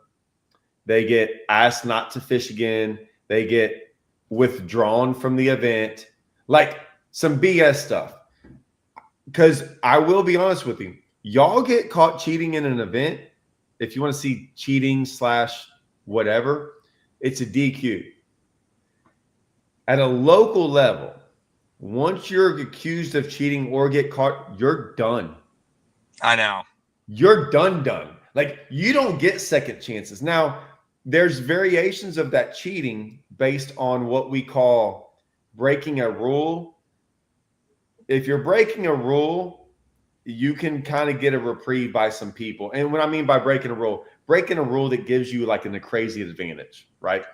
they get asked not to fish again. They get withdrawn from the event, like some BS stuff. Because I will be honest with you, y'all get caught cheating in an event. If you want to see cheating / whatever, it's a DQ. At a local level, once you're accused of cheating or get caught, you're done. I know. You're done. Like, you don't get second chances. Now, there's variations of that cheating based on what we call breaking a rule. If you're breaking a rule, you can kind of get a reprieve by some people. And what I mean by breaking a rule that gives you like a crazy advantage, right?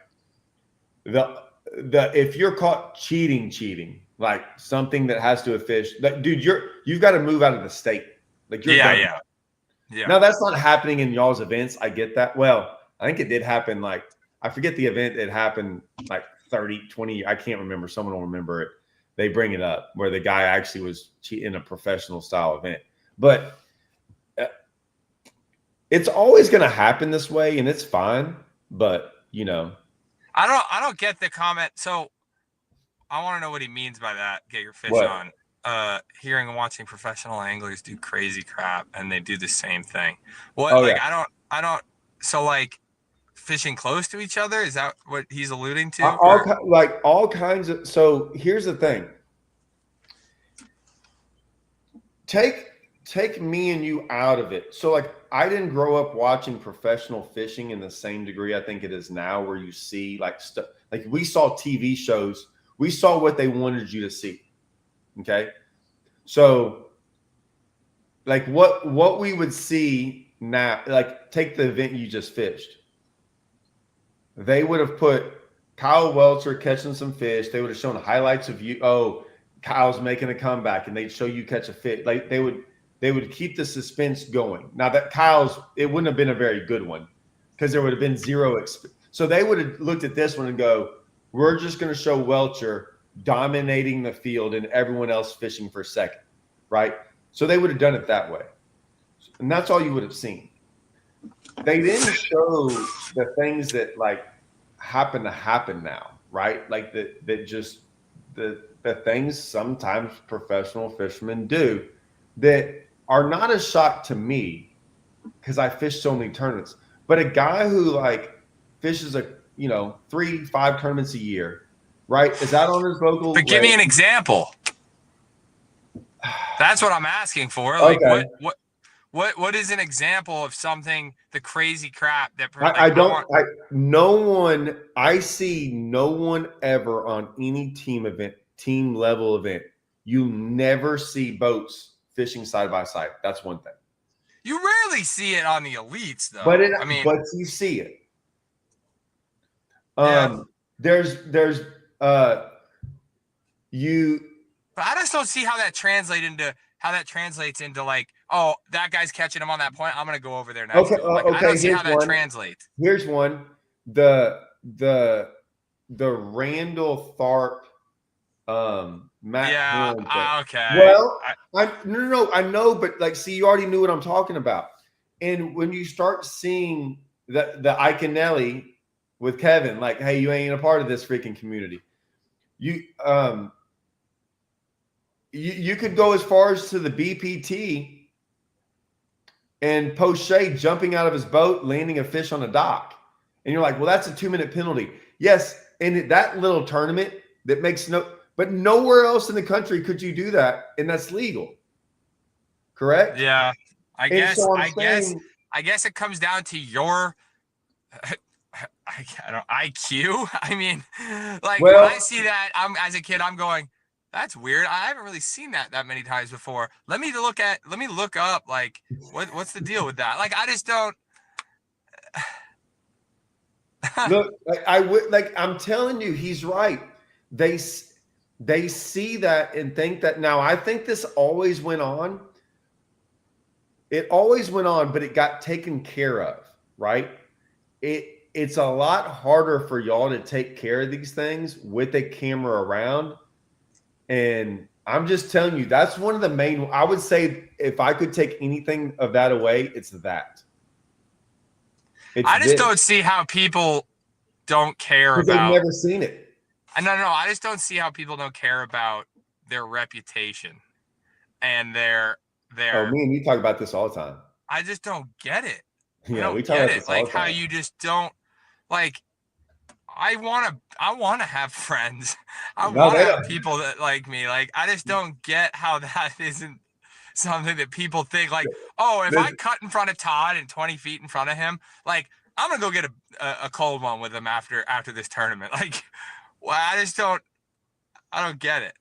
If you're caught cheating, like something that has to have fished, like, dude, you've got to move out of the state. Like you're done. Yeah. Now that's not happening in y'all's events. I get that. Well, I think it did happen. Like, I forget the event. It happened like 30, 20. I can't remember. Someone will remember it. They bring it up where the guy actually was cheating in a professional style event. But it's always going to happen this way, and it's fine. But you know, I don't get the comment. So I want to know what he means by that. Get your fish on. Hearing and watching professional anglers do crazy crap, and they do the same thing. What? I don't. So like, fishing close to each other, is that what he's alluding to? All kinds of. So here's the thing. Take me and you out of it. So like, I didn't grow up watching professional fishing in the same degree I think it is now, where you see like stuff. Like, we saw TV shows. We saw what they wanted you to see. Okay. So like what we would see now, like, take the event you just fished. They would have put Kyle Welcher catching some fish. They would have shown highlights of you. Oh, Kyle's making a comeback, and they'd show you catch a fish. Like, they would keep the suspense going. Now that it wouldn't have been a very good one, because there would have been zero. So they would have looked at this one and go, we're just going to show Welcher dominating the field and everyone else fishing for second, right? So they would have done it that way. And that's all you would have seen. They didn't show the things that like happen to happen now, right? Like the things sometimes professional fishermen do that are not a shock to me, because I fish so many tournaments. But a guy who like fishes 3-5 tournaments a year, right? Is that on his local? But give me an example. That's what I'm asking for. Like, okay. What is an example of something, the crazy crap that I see no one ever on any team level event. You never see boats fishing side by side. That's one thing. You rarely see it on the elites, though. But you see it. There's But I just don't see how that translates into like, oh, that guy's catching him on that point, I'm gonna go over there next. Okay. I don't see how that translates. Here's one. The Randall Tharp Matt. Okay. Well, I know, but like, see, you already knew what I'm talking about. And when you start seeing the Iconelli with Kevin, like, hey, you ain't a part of this freaking community. You could go as far as to the BPT and Poche jumping out of his boat, landing a fish on a dock. And you're like, well, that's a 2-minute penalty. Yes. And that little tournament that makes but nowhere else in the country could you do that. And that's legal. Correct? Yeah. I guess it comes down to your IQ. I mean, like, when I see that, as a kid, I'm going, that's weird. I haven't really seen that many times before. Let me look up, like, what's the deal with that? Like, I just don't. Look, I'm telling you, he's right. They see that and think that. Now, I think this always went on. It always went on, but it got taken care of, right? It's a lot harder for y'all to take care of these things with a camera around. And I'm just telling you, that's one of the main, I would say, if I could take anything of that away, it's that. I just don't see how people don't care about. They've never seen it. No. I just don't see how people don't care about their reputation and their. Oh, me and you talk about this all the time. I just don't get it. Yeah, we talk about this all the time. Like, how you just don't, like, I want to have friends. I want to have people that like me. Like, I just don't get how that isn't something that people think, like, oh, if I cut in front of Todd and 20 feet in front of him, like, I'm gonna go get a cold one with him after this tournament. Like, well, I don't get it.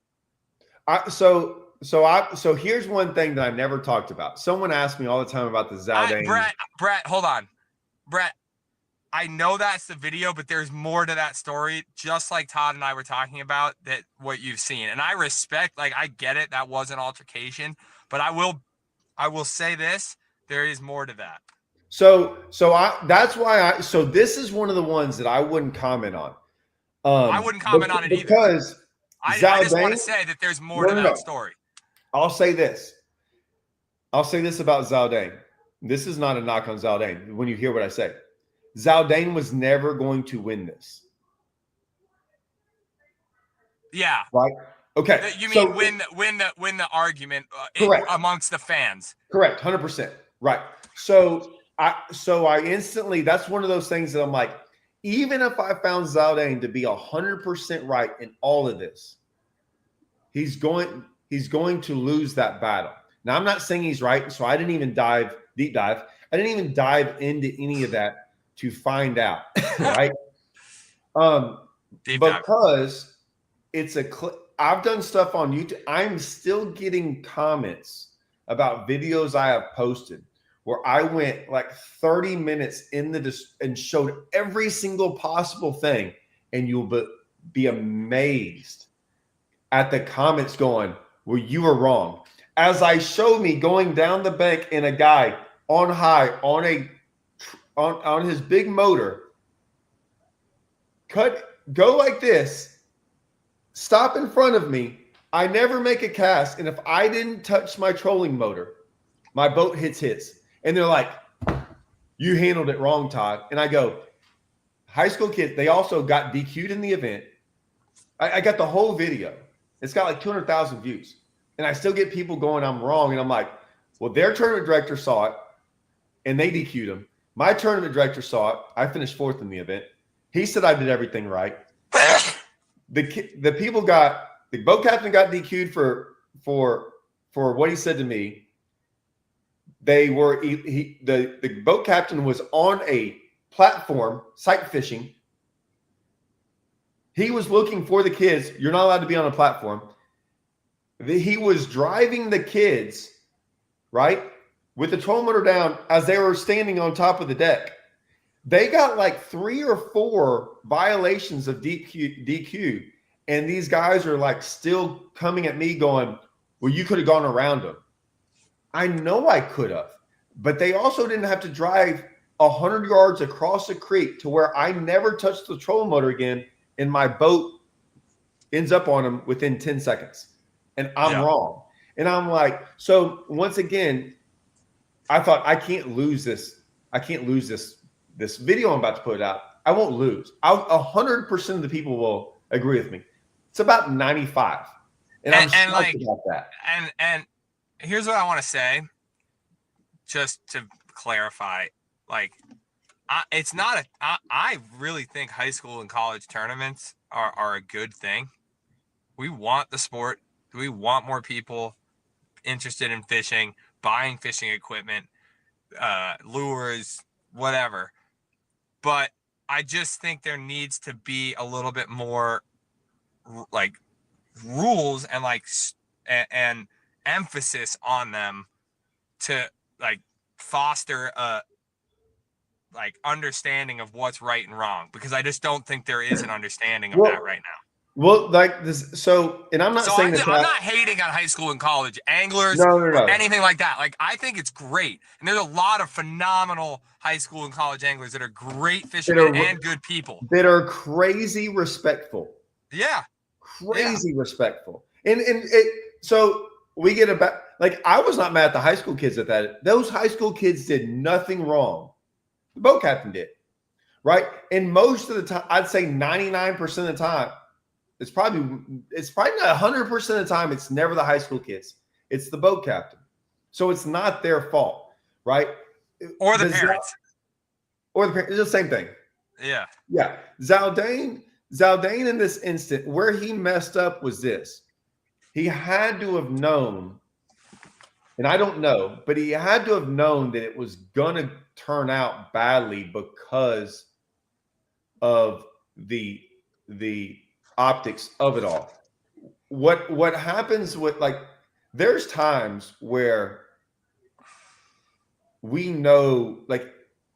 So here's one thing that I never talked about. Someone asked me all the time about the Zaldane. Brett, hold on. Brett, I know that's the video, but there's more to that story, just like Todd and I were talking about, that what you've seen. And I respect, like, I get it, that was an altercation, but I will say this, there is more to that. So this is one of the ones that I wouldn't comment on. I wouldn't comment on it either. Because I just want to say that there's more to that story. I'll say this about Zaldane. This is not a knock on Zaldane when you hear what I say. Zaldane was never going to win this. Yeah. Right? Okay. You mean win the argument amongst the fans. Correct. 100%. Right. So I instantly, that's one of those things that I'm like, even if I found Zaldane to be 100% right in all of this, he's going to lose that battle. Now, I'm not saying he's right, so I didn't even deep dive. I didn't even dive into any of that to find out, right? Because it's I've done stuff on YouTube. I'm still getting comments about videos I have posted where I went like 30 minutes and showed every single possible thing, and you'll be amazed at the comments going, well, you were wrong. As I showed me going down the bank in a guy on high on his big motor, go like this, stop in front of me. I never make a cast, and if I didn't touch my trolling motor, my boat hits his. And they're like, you handled it wrong, Todd. And I go, high school kids, they also got DQ'd in the event. I got the whole video. It's got like 200,000 views. And I still get people going, I'm wrong. And I'm like, well, their tournament director saw it, and they DQ'd him. My tournament director saw it. I finished 4th in the event. He said I did everything right. The boat captain got DQ'd for what he said to me. The boat captain was on a platform sight fishing. He was looking for the kids. You're not allowed to be on a platform. He was driving the kids, right, with the troll motor down as they were standing on top of the deck. They got like 3 or 4 violations of DQ, and these guys are like still coming at me going, well, you could have gone around them. I know I could have, but they also didn't have to drive 100 yards across the creek to where I never touched the troll motor again, and my boat ends up on them within 10 seconds. And I'm wrong. And I'm like, so once again, I thought I can't lose this. I can't lose this video I'm about to put out. I won't lose. 100% of the people will agree with me. It's about 95. And I'm stoked about that. And here's what I want to say, just to clarify. Like, I really think high school and college tournaments are a good thing. We want the sport. We want more people interested in fishing, buying fishing equipment, lures, whatever. But I just think there needs to be a little bit more like rules and and emphasis on them to like foster a like understanding of what's right and wrong, because I just don't think there is an understanding of that right now. Well, like this, and I'm not saying I'm not hating on high school and college anglers or anything like that. Like, I think it's great, and there's a lot of phenomenal high school and college anglers that are great fishermen and good people that are crazy respectful. Yeah, crazy respectful, so we get about like I was not mad at the high school kids at that. Those high school kids did nothing wrong. The boat captain did, right? And most of the time, I'd say 99% of the time. It's probably not 100% of the time. It's never the high school kids. It's the boat captain. So it's not their fault, right? Or the parents. Or the parents. It's the same thing. Yeah. Yeah. Zaldane in this instant, where he messed up was this. He had to have known And I don't know, but he had to have known that it was going to turn out badly because of the optics of it all. What happens with, like, there's times where we know, like,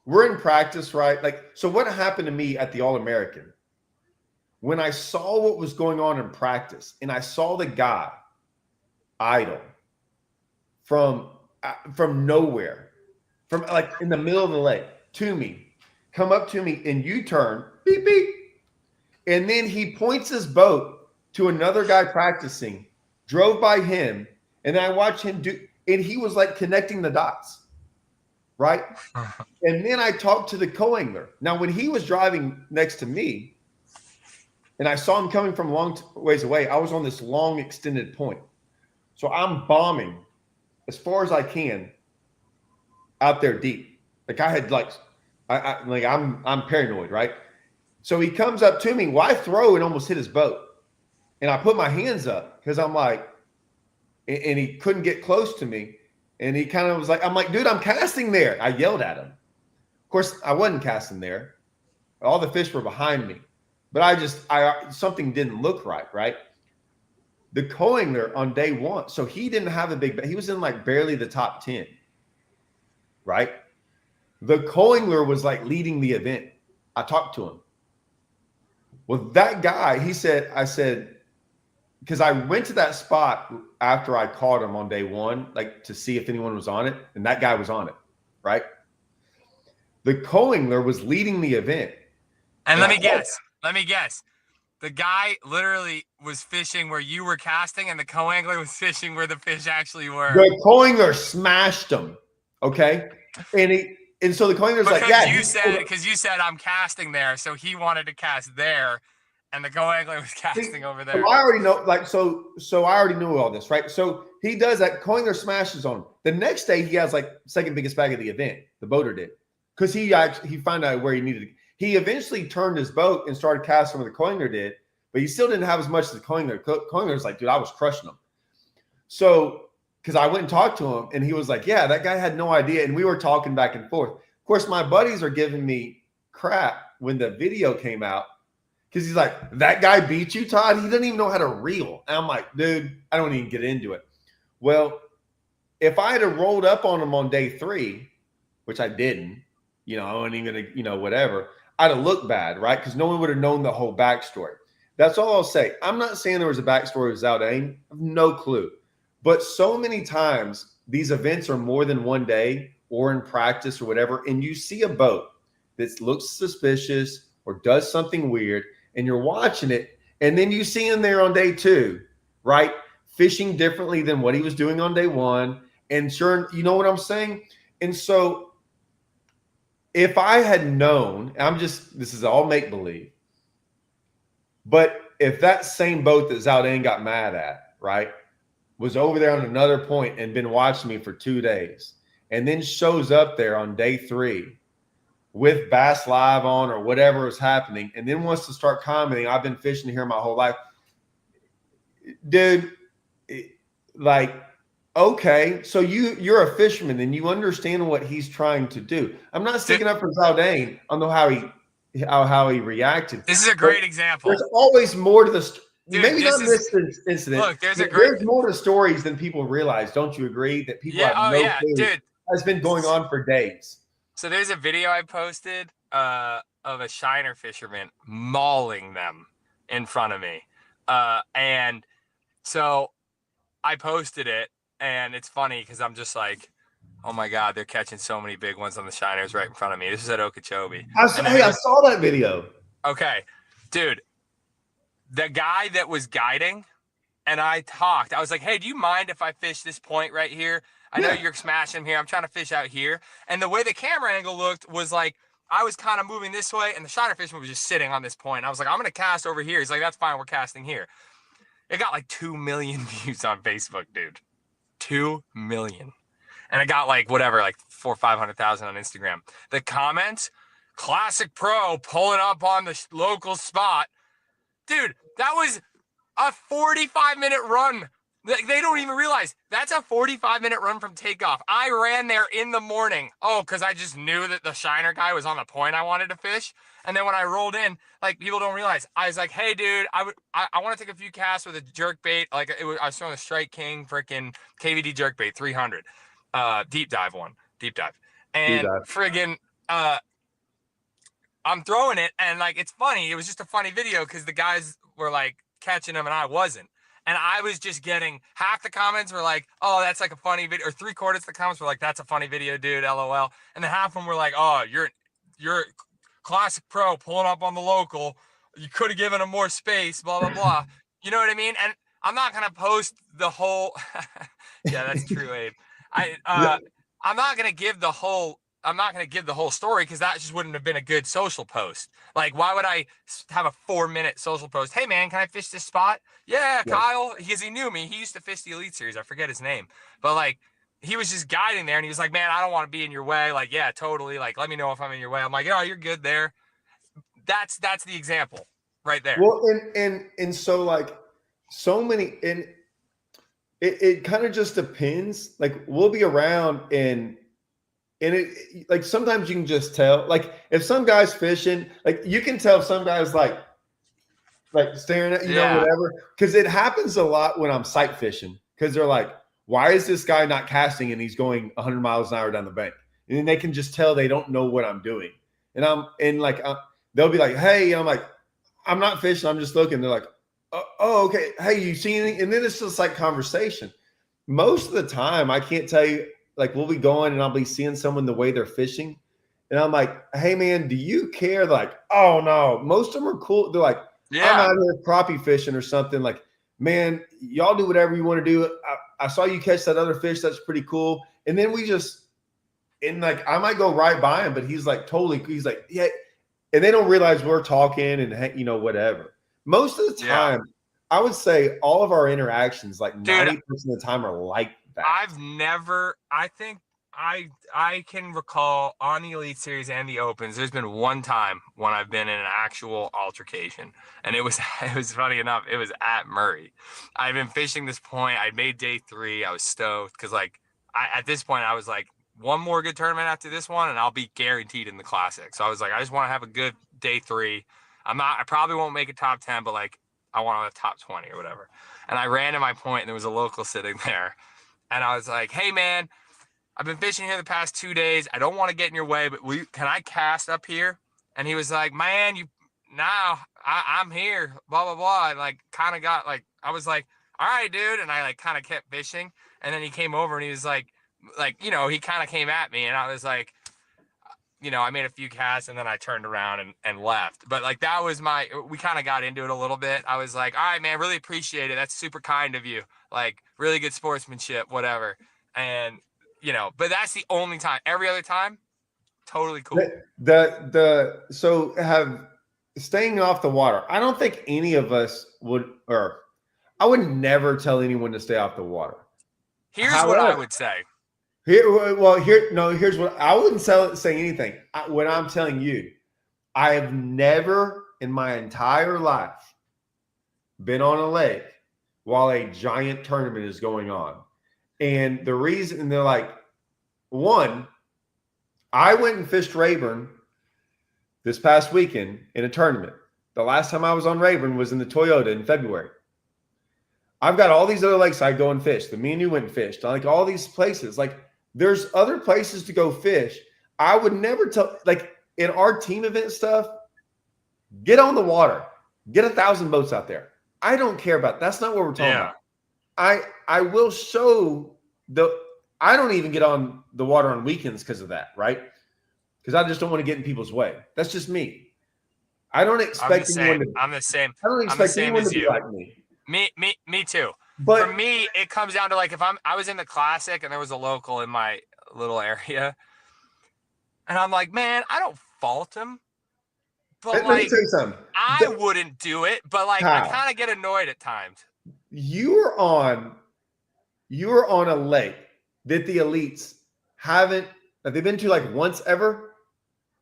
we're in practice, right? Like, so what happened to me at the All-American, when I saw what was going on in practice and I saw the guy idle from nowhere, from like in the middle of the lake to me, come up to me and U-turn, beep, beep. And then he points his boat to another guy practicing, drove by him, and I watched him do, and he was like connecting the dots, right? And then I talked to the co-angler. Now, when he was driving next to me and I saw him coming from a long ways away, I was on this long extended point. So I'm bombing as far as I can out there deep. Like I had like, I'm paranoid, right? So he comes up to me. Well, I throw and almost hit his boat. And I put my hands up because I'm like, and he couldn't get close to me. And he kind of was like, I'm like, dude, I'm casting there. I yelled at him. Of course, I wasn't casting there. All the fish were behind me. But something didn't look right, right? The co-angler on day one, so he didn't have a big, he was in like barely the top 10, right? The co-angler was like leading the event. I talked to him. Well, that guy, I said, because I went to that spot after I caught him on day one, like to see if anyone was on it, and that guy was on it, right? The co-angler was leading the event. And let me guess. The guy literally was fishing where you were casting, and the co-angler was fishing where the fish actually were. The co-angler smashed him, okay? And so the co-angler's like, yeah. Because you said I'm casting there, so he wanted to cast there, and the co-angler was casting over there. So I already know, like, so I already knew all this, right? So he does that. Co-angler smashes on him. The next day, he has like second biggest bag of the event. The boater did, because he found out where he needed to. He eventually turned his boat and started casting where the co-angler did, but he still didn't have as much as the co-angler. Co-angler's like, dude, I was crushing him. So, because I went and talked to him, and he was like, yeah, that guy had no idea. And we were talking back and forth. Of course, my buddies are giving me crap when the video came out, because he's like, that guy beat you, Todd? He doesn't even know how to reel. And I'm like, dude, I don't even get into it. Well, if I had rolled up on him on day 3, which I didn't, I wasn't even going to, whatever, I'd have looked bad, right? Because no one would have known the whole backstory. That's all I'll say. I'm not saying there was a backstory with Zaldane. I have no clue. But so many times, these events are more than one day or in practice or whatever, and you see a boat that looks suspicious or does something weird, and you're watching it, and then you see him there on day 2, right? Fishing differently than what he was doing on day 1. And sure, you know what I'm saying? And so if I had known, this is all make-believe, but if that same boat that Zaldane got mad at, right, was over there on another point and been watching me for 2 days, and then shows up there on day 3 with Bass Live on or whatever is happening, and then wants to start commenting, I've been fishing here my whole life. Dude, like, okay, so you're a fisherman and you understand what he's trying to do. I'm not sticking up for Zaldane. I don't know how he reacted. This is a great example. There's always more to the maybe not this incident. Look, there's more to stories than people realize. Don't you agree? That people have no clue. Dude, has been going on for days. So there's a video I posted of a shiner fisherman mauling them in front of me. And so I posted it, and it's funny because I'm just like, oh my God, they're catching so many big ones on the shiners right in front of me. This is at Okeechobee. I saw that video. Okay, dude, the guy that was guiding, and I was like, hey, do you mind if I fish this point right here? I know you're smashing here. I'm trying to fish out here. And the way the camera angle looked was like, I was kind of moving this way, and the shiner fisherman was just sitting on this point. I was like, I'm going to cast over here. He's like, that's fine. We're casting here. It got like 2 million views on Facebook, dude. 2 million. And it got like whatever, like 400,000 or 500,000 on Instagram. The comments, classic pro pulling up on the local spot. Dude, that was a 45-minute run. They don't even realize that's a 45-minute run from takeoff. I ran there in the morning. Oh, because I just knew that the Shiner guy was on the point I wanted to fish. And then when I rolled in, like, people don't realize, I was like, hey, dude, I want to take a few casts with a jerk bait. Like, I was throwing a Strike King freaking KVD jerk bait 300, deep dive. And friggin', I'm throwing it, and like, it's funny. It was just a funny video because the guys were like catching them and I wasn't. And I was just getting half the comments were like, oh, that's like a funny video, or 3/4 of the comments were like, that's a funny video, dude, LOL. And then half of them were like, oh, you're classic pro pulling up on the local. You could have given him more space, blah, blah, blah. You know what I mean? And I'm not going to post the whole, yeah, that's true, Abe. I'm not going to give the whole story because that just wouldn't have been a good social post. Like, why would I have a 4-minute social post? Hey, man, can I fish this spot? Yeah, Kyle, because he knew me. He used to fish the Elite Series. I forget his name. But, like, he was just guiding there, and he was like, man, I don't want to be in your way. Like, yeah, totally. Like, let me know if I'm in your way. I'm like, oh, you're good there. That's the example right there. Well, and so, like, so many – and it kind of just depends. Like, we'll be around and it, like, sometimes you can just tell, like, if some guy's fishing, like, you can tell if some guy's like staring at, you know, whatever. Because it happens a lot when I'm sight fishing, because they're like, why is this guy not casting and he's going 100 miles an hour down the bank? And then they can just tell they don't know what I'm doing. And they'll be like, hey, I'm like, I'm not fishing, I'm just looking. They're like, oh, okay. Hey, you see anything? And then it's just like conversation. Most of the time, I can't tell you. Like, we'll be going and I'll be seeing someone the way they're fishing. And I'm like, hey, man, do you care? They're like, oh, no. Most of them are cool. They're like, I'm out here crappie fishing or something. Like, man, y'all do whatever you want to do. I saw you catch that other fish. That's pretty cool. And then like, I might go right by him, but he's like, yeah. And they don't realize we're talking and, you know, whatever. Most of the time, I would say all of our interactions, like 90% of the time, are like that. I think I can recall on the Elite Series and the Opens, there's been one time when I've been in an actual altercation, and it was funny enough, it was at Murray. I've been fishing this point. I made day 3. I was stoked because, like, at this point I was like, one more good tournament after this one and I'll be guaranteed in the Classic. So I was like, I just want to have a good day 3. I probably won't make a top 10, but, like, I want a top 20 or whatever. And I ran to my point and there was a local sitting there. And I was like, hey, man, I've been fishing here the past 2 days. I don't want to get in your way, but can I cast up here? And he was like, man, I'm here, blah, blah, blah. And, like, kind of got, like, I was like, all right, dude. And I, like, kind of kept fishing. And then he came over and he was like, you know, he kind of came at me. And I was like, you know, I made a few casts and then I turned around and left. But, like, that was we kind of got into it a little bit. I was like, all right, man, really appreciate it. That's super kind of you. Like, really good sportsmanship, whatever. And, you know, but that's the only time. Every other time, totally cool. Staying off the water. I don't think any of us would, or I would never tell anyone to stay off the water. Here's what I would say. Here's what I wouldn't say anything. What I'm telling you, I have never in my entire life been on a lake while a giant tournament is going on. And the reason, they're like, one, I went and fished Rayburn this past weekend in a tournament. The last time I was on Rayburn was in the Toyota in February. I've got all these other lakes I go and fish. Me and you went and fished. I like all these places. Like, there's other places to go fish. I would never tell, like, in our team event stuff, get on the water. Get 1,000 boats out there. I don't care about that's not what we're talking about. I will show I don't even get on the water on weekends because of that, right? Because I just don't want to get in people's way. That's just me. I don't expect anyone to. I'm the same. I don't expect anyone to be like me. Me too. But for me, it comes down to, like, if I was in the Classic and there was a local in my little area, and I'm like, man, I don't fault him, but, let like, me tell you something. I wouldn't do it, but, like, Kyle, I kind of get annoyed at times. You are on a lake that the elites have they been to, like, once ever?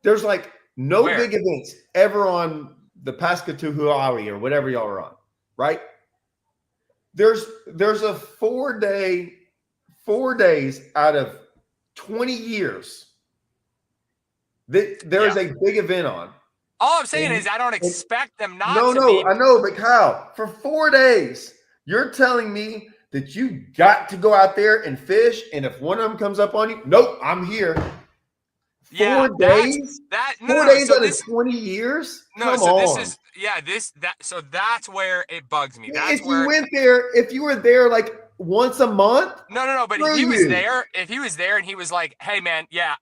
There's, like, no big events ever on the PASQUOTANK or whatever y'all are on, right? there's a 4 days out of 20 years that there's a big event on. All I'm saying is I don't expect them not to No, be. I know, but Kyle, for 4 days, you're telling me that you got to go out there and fish, and if one of them comes up on you, nope, I'm here. 4 days? 4 days out of 20 years? Come on. So that's where it bugs me. That's if you were there like once a month. No, but if he was there and he was like, hey man, yeah,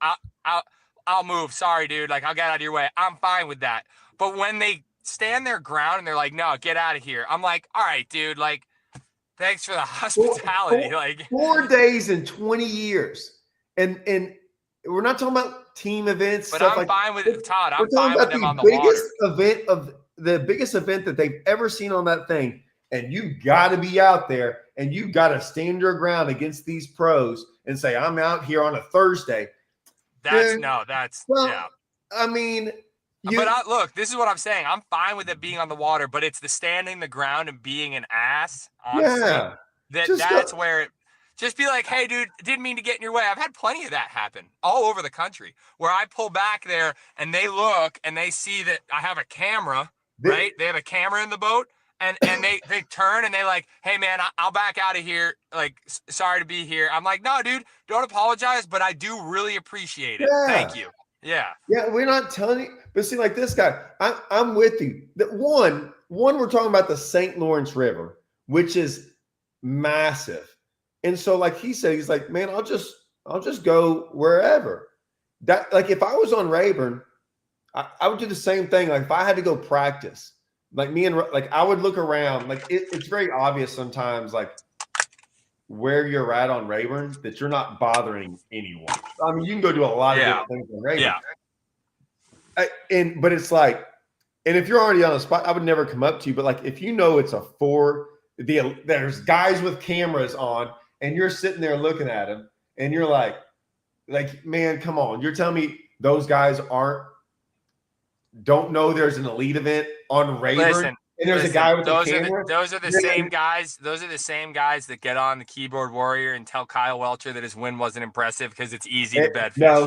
I'll move. Sorry, dude. Like, I'll get out of your way. I'm fine with that. But when they stand their ground and they're like, no, get out of here. I'm like, all right, dude. Like, thanks for the hospitality. 4 days in 20 years. And we're not talking about team events. But stuff I'm fine with it, Todd. I'm fine with them on the water. The biggest event that they've ever seen on that thing. And you got to be out there and you got to stand your ground against these pros and say, I'm out here on a Thursday. I mean, look, this is what I'm saying. I'm fine with it being on the water, but it's the standing the ground and being an ass. Honestly, that's where it. Just be like, hey, dude, didn't mean to get in your way. I've had plenty of that happen all over the country where I pull back there and they look and they see that I have a camera, right? They have a camera in the boat. And they turn and they like, hey man, I'll back out of here. Like, sorry to be here. I'm like, no, dude, don't apologize, but I do really appreciate it. Yeah. Thank you. Yeah. Yeah, we're not telling you, but see, like this guy, I'm with you. That one, we're talking about the St. Lawrence River, which is massive, and so like he said, he's like, man, I'll just go wherever. That like if I was on Rayburn, I would do the same thing. Like if I had to go practice. Like I would look around. Like it's very obvious sometimes, like where you're at on Rayburn, that you're not bothering anyone. I mean, you can go do a lot of different things on Rayburn. Yeah. But it's like, and if you're already on the spot, I would never come up to you. But like if you know it's there's guys with cameras on, and you're sitting there looking at them, and you're like, man, come on! You're telling me those guys don't know there's an elite event on Rayburn, and there's a guy with a camera. Those are the same guys. Those are the same guys that get on the Keyboard Warrior and tell Kyle Welcher that his win wasn't impressive because it's easy to bed fish. It's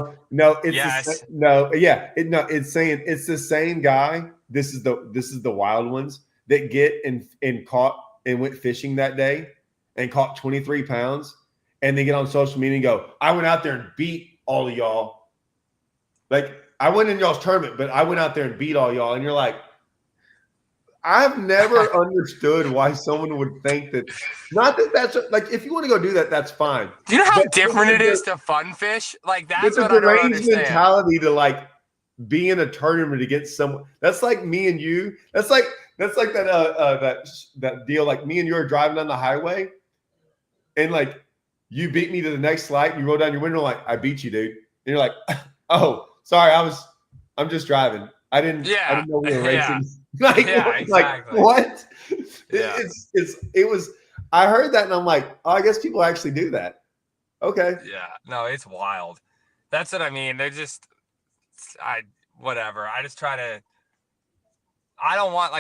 saying it's the same guy. This is the wild ones that get and caught and went fishing that day and caught 23 pounds, and they get on social media and go, I went out there and beat all of y'all. Like, I went in y'all's tournament, but I went out there and beat all y'all. And you're like, I've never understood why someone would think that. Not that that's like, if you want to go do that, that's fine. Do you know how different it is to fun fish? Like that's what I don't understand. Mentality to like be in a tournament against someone. That's like me and you. That's like that deal. Like me and you are driving down the highway, and like you beat me to the next light, and you roll down your window like, I beat you, dude. And you're like, oh. Sorry, I'm just driving. I didn't know we were racing. Exactly. Like what? Yeah. It was. I heard that and I'm like, oh, I guess people actually do that. Okay. Yeah. No, it's wild. That's what I mean. They're just, whatever. I just try to. I don't want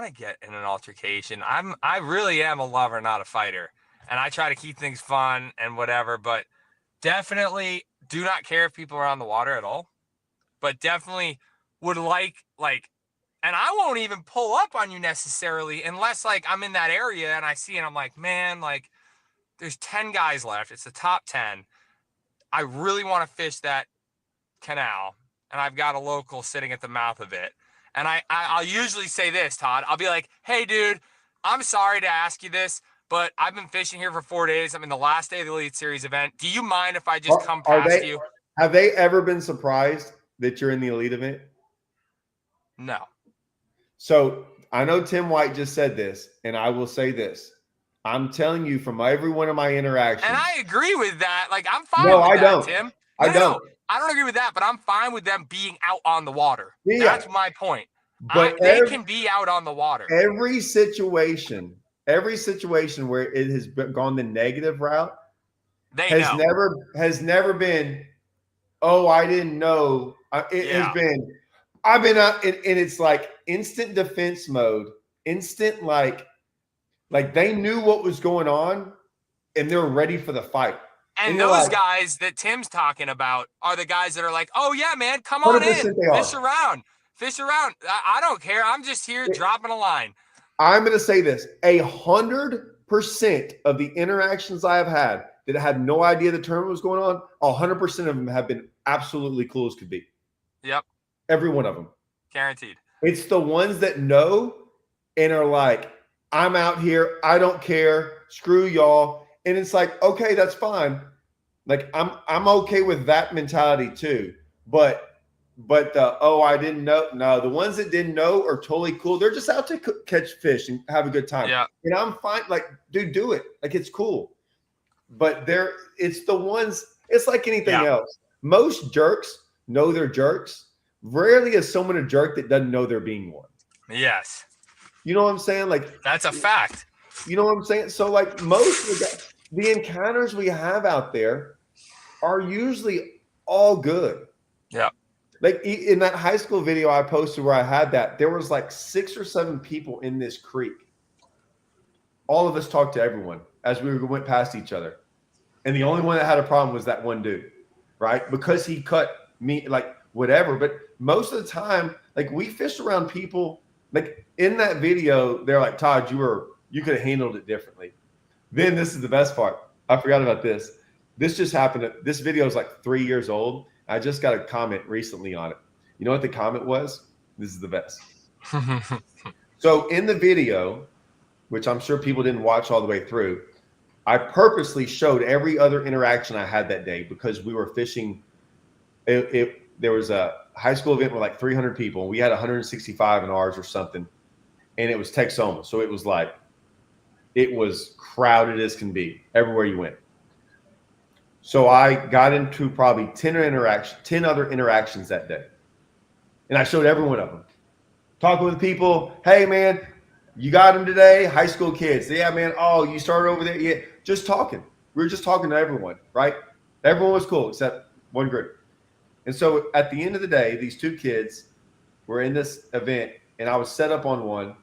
to get in an altercation. I really am a lover, not a fighter, and I try to keep things fun and whatever. But definitely do not care if people are on the water at all, but definitely would like, and I won't even pull up on you necessarily unless like I'm in that area and I see, and I'm like, man, like there's 10 guys left. It's the top 10. I really want to fish that canal, and I've got a local sitting at the mouth of it. And I'll usually say this, Todd, I'll be like, hey dude, I'm sorry to ask you this, but I've been fishing here for 4 days. I'm in the last day of the Elite Series event. Do you mind if I just come past you? Have they ever been surprised that you're in the Elite event? No. So I know Tim White just said this, and I will say this. I'm telling you from every one of my interactions. And I agree with that. Like, I'm fine with that, Tim. I don't. I don't agree with that, but I'm fine with them being out on the water. Yeah. That's my point. But they can be out on the water. Every situation where it has gone the negative route has never been, oh, I didn't know. It has been, I've been out, and it's like instant defense mode, instant like, Like they knew what was going on and they were ready for the fight. And you're those like, guys that Tim's talking about are the guys that are like, oh, yeah, man, come on 100% in. they Fish are. around. Fish around. I don't care. I'm just here dropping a line. I'm going to say this. 100% of the interactions I have had that had no idea the tournament was going on, 100% of them have been absolutely cool as could be. Yep. Every one of them. Guaranteed. It's the ones that know and are like, I'm out here. I don't care. Screw y'all. And it's like, okay, that's fine. Like I'm okay with that mentality too. But I didn't know. No, the ones that didn't know are totally cool. They're just out to catch fish and have a good time. Yeah. And I'm fine. Like, dude, do it. Like, it's cool. But it's the ones. It's like anything else. Most jerks know they're jerks. Rarely is someone a jerk that doesn't know they're being one. Yes. You know what I'm saying? Like, that's a fact. You know what I'm saying? So, like, most of the encounters we have out there are usually all good. Yeah. Like in that high school video I posted where I had that, there was like 6 or 7 people in this creek. All of us talked to everyone as we went past each other. And the only one that had a problem was that one dude, right? Because he cut me, like, whatever. But most of the time, like, we fished around people. Like in that video, they're like, Todd, you could have handled it differently. Then this is the best part. I forgot about this. This just happened. This video is like 3 years old. I just got a comment recently on it. You know what the comment was? This is the best. So in the video, which I'm sure people didn't watch all the way through, I purposely showed every other interaction I had that day because we were fishing. There was a high school event with like 300 people. We had 165 in ours or something. And it was Texoma. So it was crowded as can be everywhere you went. So I got into probably 10 other interactions that day. And I showed every one of them. Talking with people, hey, man, you got them today? High school kids. Yeah, man. Oh, you started over there? Yeah. Just talking. We were just talking to everyone, right? Everyone was cool except one group. And so at the end of the day, these 2 kids were in this event, and I was set up on one,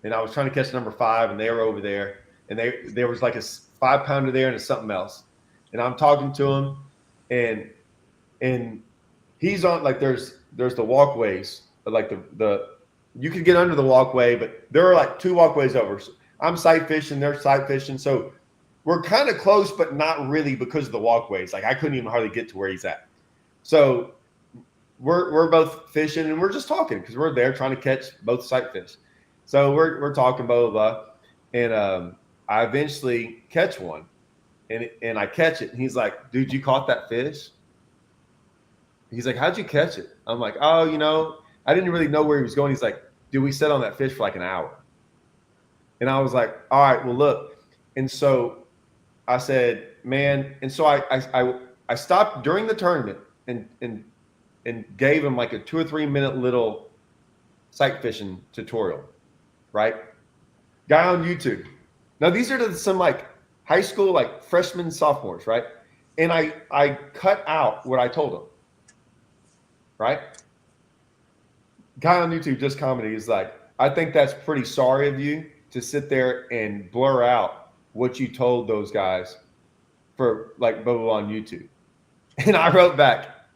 and I was trying to catch number 5, and they were over there. And there was like a 5-pounder there and something else. And I'm talking to him, and he's on, like, there's the walkways, like the you could get under the walkway, but there are like 2 walkways over. So I'm sight fishing, they're sight fishing, so we're kind of close, but not really because of the walkways. Like I couldn't even hardly get to where he's at. So we're both fishing and we're just talking because we're there trying to catch both sight fish. So we're talking blah blah blah, and I eventually catch one. And I catch it. And he's like, dude, you caught that fish? He's like, how'd you catch it? I'm like, oh, I didn't really know where he was going. He's like, dude, we sat on that fish for like an hour. And I was like, all right, well, look. And so I said, man. And so I stopped during the tournament and gave him like a 2 or 3 minute little sight fishing tutorial, right? Guy on YouTube. Now, these are some like high school, like freshmen, sophomores, right? And I cut out what I told them, right? Guy on YouTube just commented, he's like, I think that's pretty sorry of you to sit there and blur out what you told those guys for like blah, blah, blah on YouTube. And I wrote back,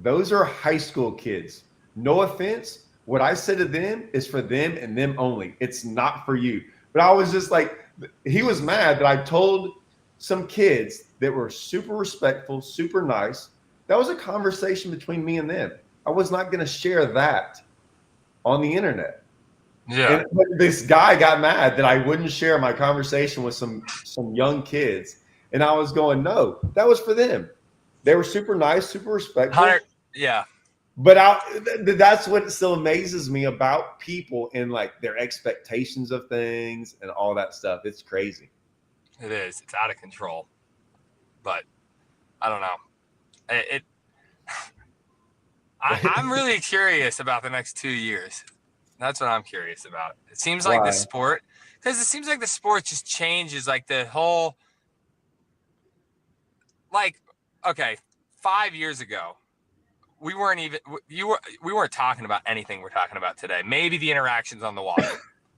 those are high school kids. No offense. What I said to them is for them and them only. It's not for you. But I was just like, he was mad that I told some kids that were super respectful, super nice. That was a conversation between me and them. I was not going to share that on the internet. Yeah. And this guy got mad that I wouldn't share my conversation with some young kids. And I was going, no, that was for them. They were super nice, super respectful. Yeah. But that's what still amazes me about people and like their expectations of things and all that stuff. It's crazy. It is. It's out of control. But I don't know. I'm really curious about the next 2 years. That's what I'm curious about. It seems like the sport, because it seems like the sport just changes, like the whole, like, okay, 5 years ago, we weren't talking about anything we're talking about today. Maybe the interactions on the water.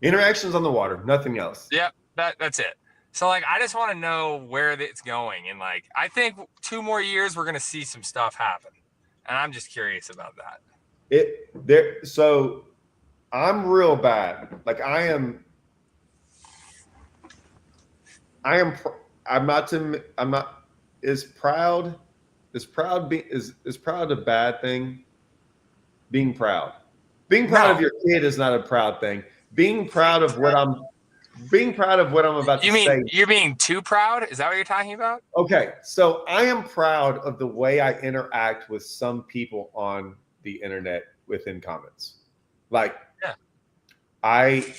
Interactions on the water, nothing else. Yep. That's it. So like, I just want to know where it's going, and like, I think 2 more years we're gonna see some stuff happen, and I'm just curious about that. So I'm real bad. Like I am. I'm not. I'm not. Is proud. Is proud a bad thing? Being proud. Being proud of your kid is not a proud thing. Being proud of what I'm. Being proud of what I'm about to You mean say. you're being too proud? Is that what you're talking about? Okay, so I am proud of the way I interact with some people on the internet within comments. Like, Yeah. I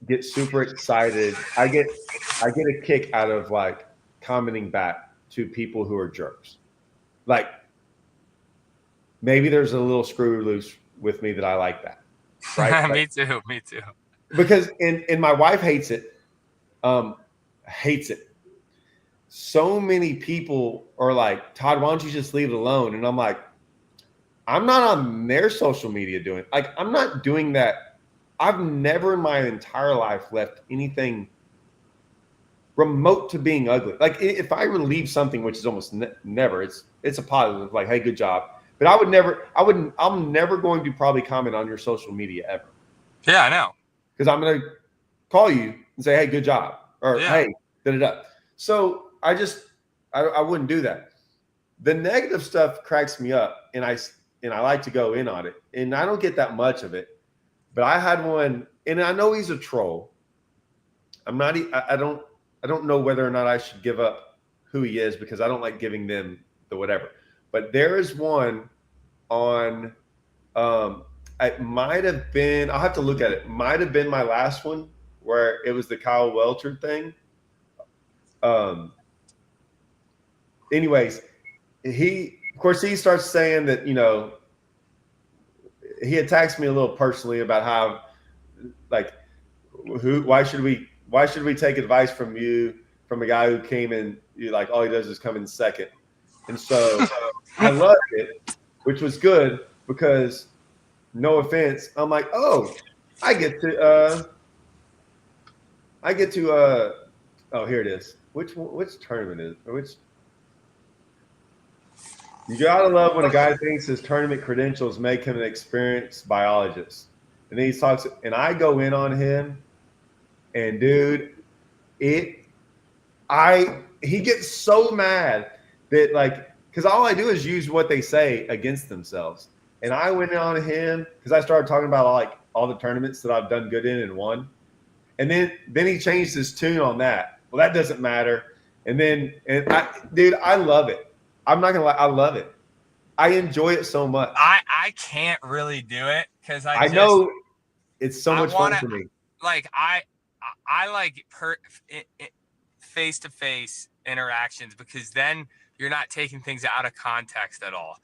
get super excited. I get a kick out of like commenting back to people who are jerks. Like, maybe there's a little screw loose with me that I like that, right? Like, Me too. Me too. because and my wife hates it. Hates it. So many people are like, Todd, why don't you just leave it alone? And I'm like, I'm not on their social media doing it. Like, I'm not doing that. I've never in my entire life left anything remote to being ugly. Like, if I relieve something, which is almost never, it's a positive, like, hey, good job. But I'm never going to probably comment on your social media ever. Yeah, I know. Because I'm going to call you and say, hey, good job. Or, hey, da-da-da. So I wouldn't do that. The negative stuff cracks me up, and I like to go in on it, and I don't get that much of it. But I had one, and I know he's a troll. I don't know whether or not I should give up who he is, because I don't like giving them the whatever. But there is one on, it might have been, I'll have to look at it. Might have been my last one where it was the Kyle Welcher thing. Anyways, of course, he starts saying that, he attacks me a little personally about how, like, why should we take advice from you, from a guy who came in, like, all he does is come in second. And so I loved it, which was good, because, no offense, I'm like, oh, I get to oh, here it is. Which tournament is which? You gotta love when a guy thinks his tournament credentials make him an experienced biologist. And then he talks, and I go in on him, and dude, he gets so mad that, like, because all I do is use what they say against themselves. And I went in on him because I started talking about all the tournaments that I've done good in and won. And then he changed his tune on that. Well, that doesn't matter. Dude, I love it. I'm not gonna lie, I love it. I enjoy it so much. I can't really do it because I know it's so much fun for me. Like, I like face-to-face interactions, because then you're not taking things out of context at all.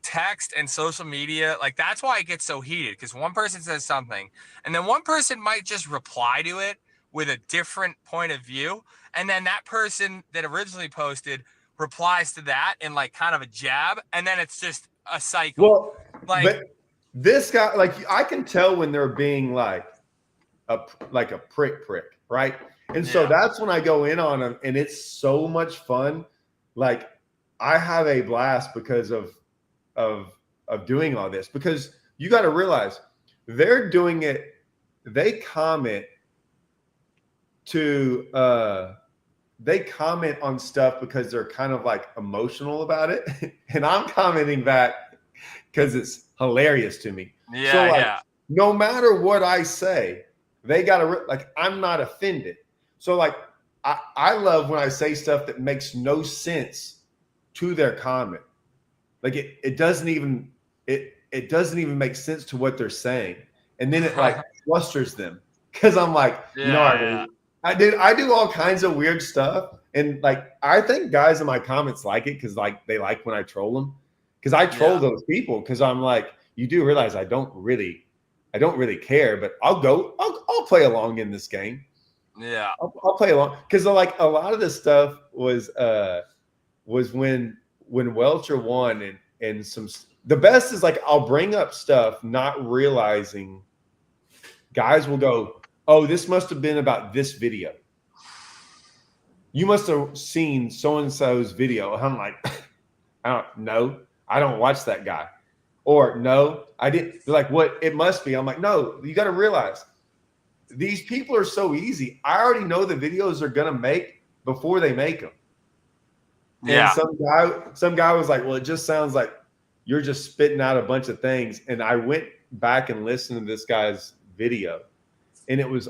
Text and social media, like, that's why it gets so heated, because one person says something and then one person might just reply to it with a different point of view, and then that person that originally posted replies to that in, like, kind of a jab, and then it's just a cycle. Well, like, but this guy, like, I can tell when they're being like a prick, right? And so that's when I go in on them, and it's so much fun. Like, I have a blast because of doing all this, because you got to realize they're doing it. They comment on stuff because they're kind of like emotional about it. And I'm commenting back because it's hilarious to me. No matter what I say, they got to, like, I'm not offended. So, like, I love when I say stuff that makes no sense to their comment. Like, it doesn't even make sense to what they're saying. And then it, like, flusters them, because I'm like, I do all kinds of weird stuff. And, like, I think guys in my comments like it, because, like, they like when I troll them, because I troll those people, because I'm like, you do realize I don't really care, but I'll play along in this game. Yeah, I'll play along, because, like, a lot of this stuff was when Welcher won, and the best is, like, I'll bring up stuff not realizing guys will go, oh, this must have been about this video. you must have seen so-and-so's video. I'm like, I don't know. I don't watch that guy. Or no, I didn't. They're like, what? It must be. I'm like, no, you got to realize these people are so easy. I already know the videos they're going to make before they make them. Yeah. And some guy was like, well, it just sounds like you're just spitting out a bunch of things. And I went back and listened to this guy's video, and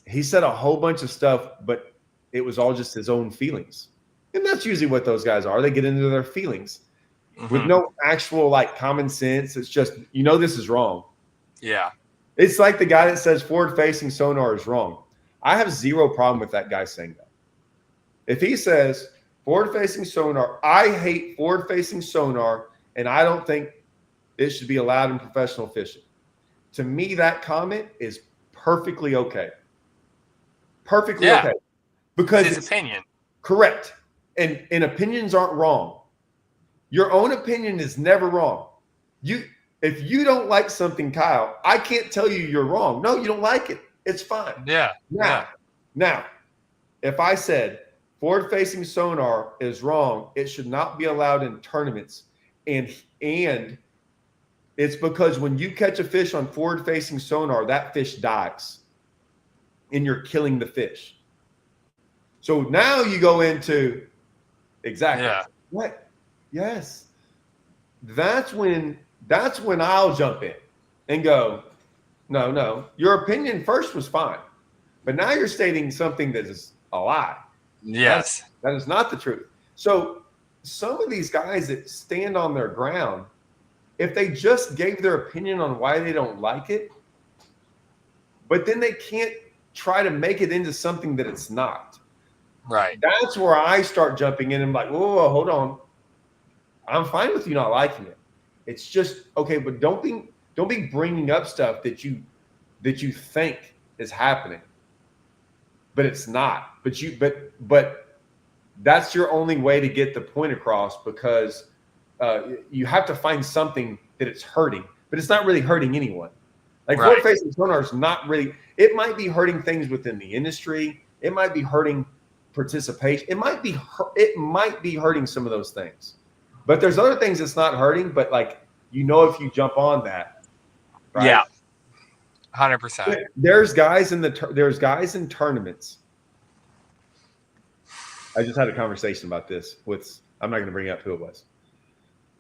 he said a whole bunch of stuff, but it was all just his own feelings. And that's usually what those guys are. They get into their feelings with no actual like common sense. It's just, this is wrong. Yeah. It's like the guy that says forward-facing sonar is wrong. I have zero problem with that guy saying that. If he says forward-facing sonar, I hate forward-facing sonar, and I don't think it should be allowed in professional fishing. To me, that comment is perfectly okay. Perfectly okay. Because it's his opinion. Correct. And opinions aren't wrong. Your own opinion is never wrong. If you don't like something, Kyle, I can't tell you you're wrong. No, you don't like it. It's fine. Yeah. Now, if I said forward-facing sonar is wrong, it should not be allowed in tournaments. And it's because when you catch a fish on forward-facing sonar, that fish dies. And you're killing the fish. So now you go into exactly. Yeah. What? Yes. That's when I'll jump in and go, no, your opinion first was fine. But now you're stating something that is a lie. Yes. That is not the truth. So some of these guys that stand on their ground, if they just gave their opinion on why they don't like it, but then they can't try to make it into something that it's not. Right. That's where I start jumping in and I'm like, whoa, hold on. I'm fine with you not liking it. It's just okay, but don't be bringing up stuff that you think is happening, but it's not. But that's your only way to get the point across, because you have to find something that it's hurting, but it's not really hurting anyone. Like forward-facing sonar is not really. It might be hurting things within the industry. It might be hurting participation. It might be hurting some of those things. But there's other things it's not hurting, but like, if you jump on that, right? Yeah, 100%. There's guys in tournaments. I just had a conversation about this with. I'm not going to bring up who it was.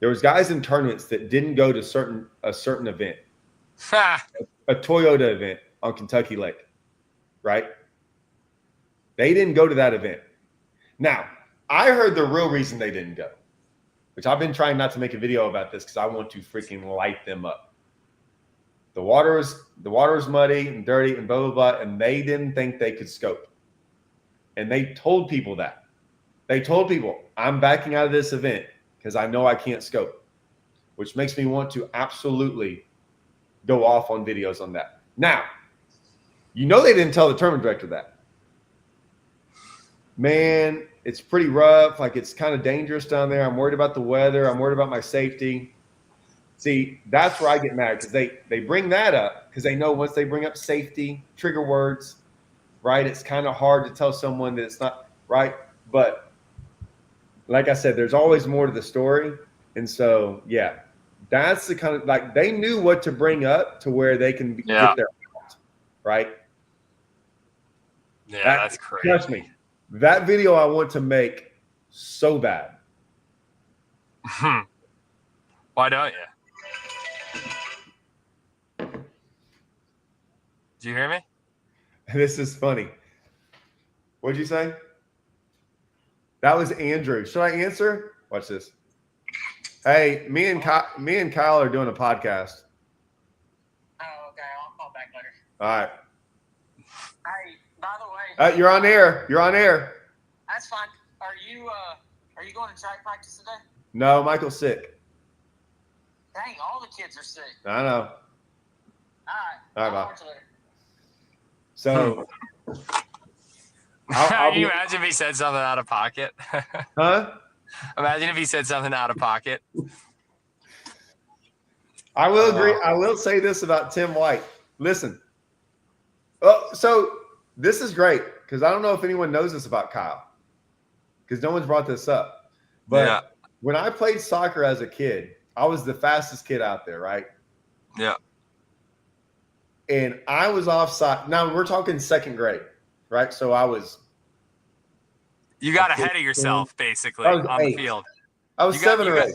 There was guys in tournaments that didn't go to a certain event, a Toyota event on Kentucky Lake, right? They didn't go to that event. Now, I heard the real reason they didn't go, which I've been trying not to make a video about this because I want to freaking light them up. The water was muddy and dirty and blah, blah, blah, and they didn't think they could scope. And they told people that. They told people, I'm backing out of this event because I know I can't scope, which makes me want to absolutely go off on videos on that. Now, they didn't tell the tournament director that. Man, it's pretty rough. Like, it's kind of dangerous down there. I'm worried about the weather. I'm worried about my safety. See, that's where I get mad, because they bring that up because they know once they bring up safety, trigger words, right, it's kind of hard to tell someone that it's not right. But like I said, there's always more to the story. And so, yeah, that's the kind of, like, they knew what to bring up to where they can get their out, right? Yeah, that's crazy. Trust me. That video I want to make so bad. Why don't you? Do you hear me? This is funny. What'd you say? That was Andrew. Should I answer? Watch this. Hey, me and Kyle are doing a podcast. Oh, okay. I'll call back later. All right. Hey, by the way. You're on air. You're on air. That's fine. Are you going to track practice today? No, Michael's sick. Dang, all the kids are sick. I know. All right. All right, bye. Talk to you later. So, Can you imagine if he said something out of pocket? Huh? Imagine if he said something out of pocket. I will agree. I will say this about Tim White. Listen. So this is great because I don't know if anyone knows this about Kyle. because no one's brought this up. But when I played soccer as a kid, I was the fastest kid out there, right? Yeah. And I was offside. Now we're talking second grade, right? So I was. You got ahead of yourself, basically, I was on 8. the field. I was 7 or 8.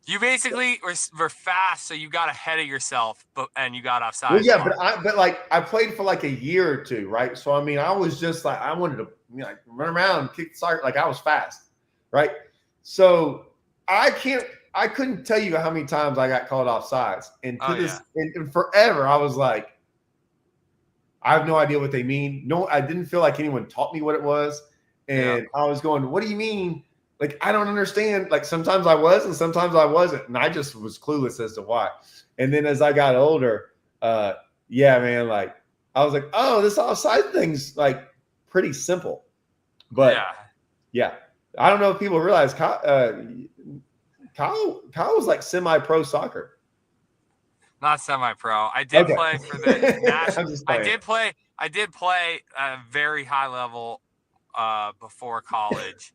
You basically were fast, so you got ahead of yourself, and you got offside. Well, yeah, but like I played for like a year or two, right? So I mean, I was just like I wanted to run around, kick the soccer, like I was fast, right? So I couldn't tell you how many times I got called offsides, and and forever I was like, I have no idea what they mean. No, I didn't feel like anyone taught me what it was, and I was going, "What do you mean?" Like, I don't understand. Like, sometimes I was and sometimes I wasn't. And I just was clueless as to why. And then as I got older, man, like, I was like, oh, this offside thing's, like, pretty simple. But, yeah. I don't know if people realize Kyle was, like, semi-pro soccer. Not semi-pro. I did play for the national. I did play at a very high level before college.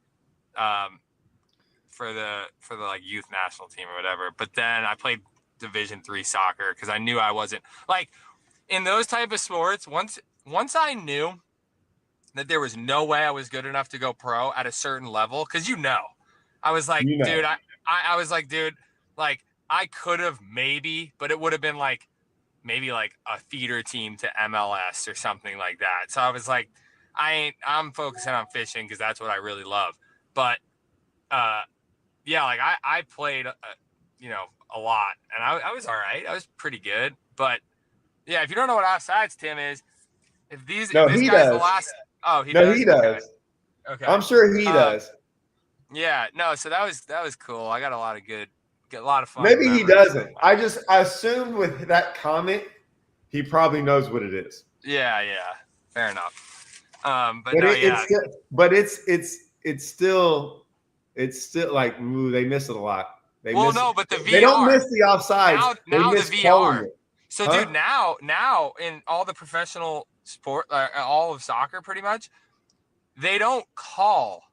For the like youth national team or whatever, but then I played Division III soccer because I knew I wasn't like in those type of sports. Once I knew that there was no way I was good enough to go pro at a certain level, because I was like, dude, I was like, dude, like I could have maybe, but it would have been like maybe like a feeder team to MLS or something like that. So I was like, I'm focusing on fishing because that's what I really love. But like I played, a lot, and I was all right. I was pretty good. But yeah, if you don't know what offsides, Tim, is if this guy's does. the last. Oh, he does. No, he does. Okay. I'm sure he does. Yeah. No. So that was cool. I got a lot of fun. Maybe he doesn't. I assumed with that comment, he probably knows what it is. Yeah. Fair enough. It's still like they miss it a lot. But the VR. They don't miss the offsides. Now they miss the VR. So, huh? dude, now in all the professional sport, all of soccer, pretty much, they don't call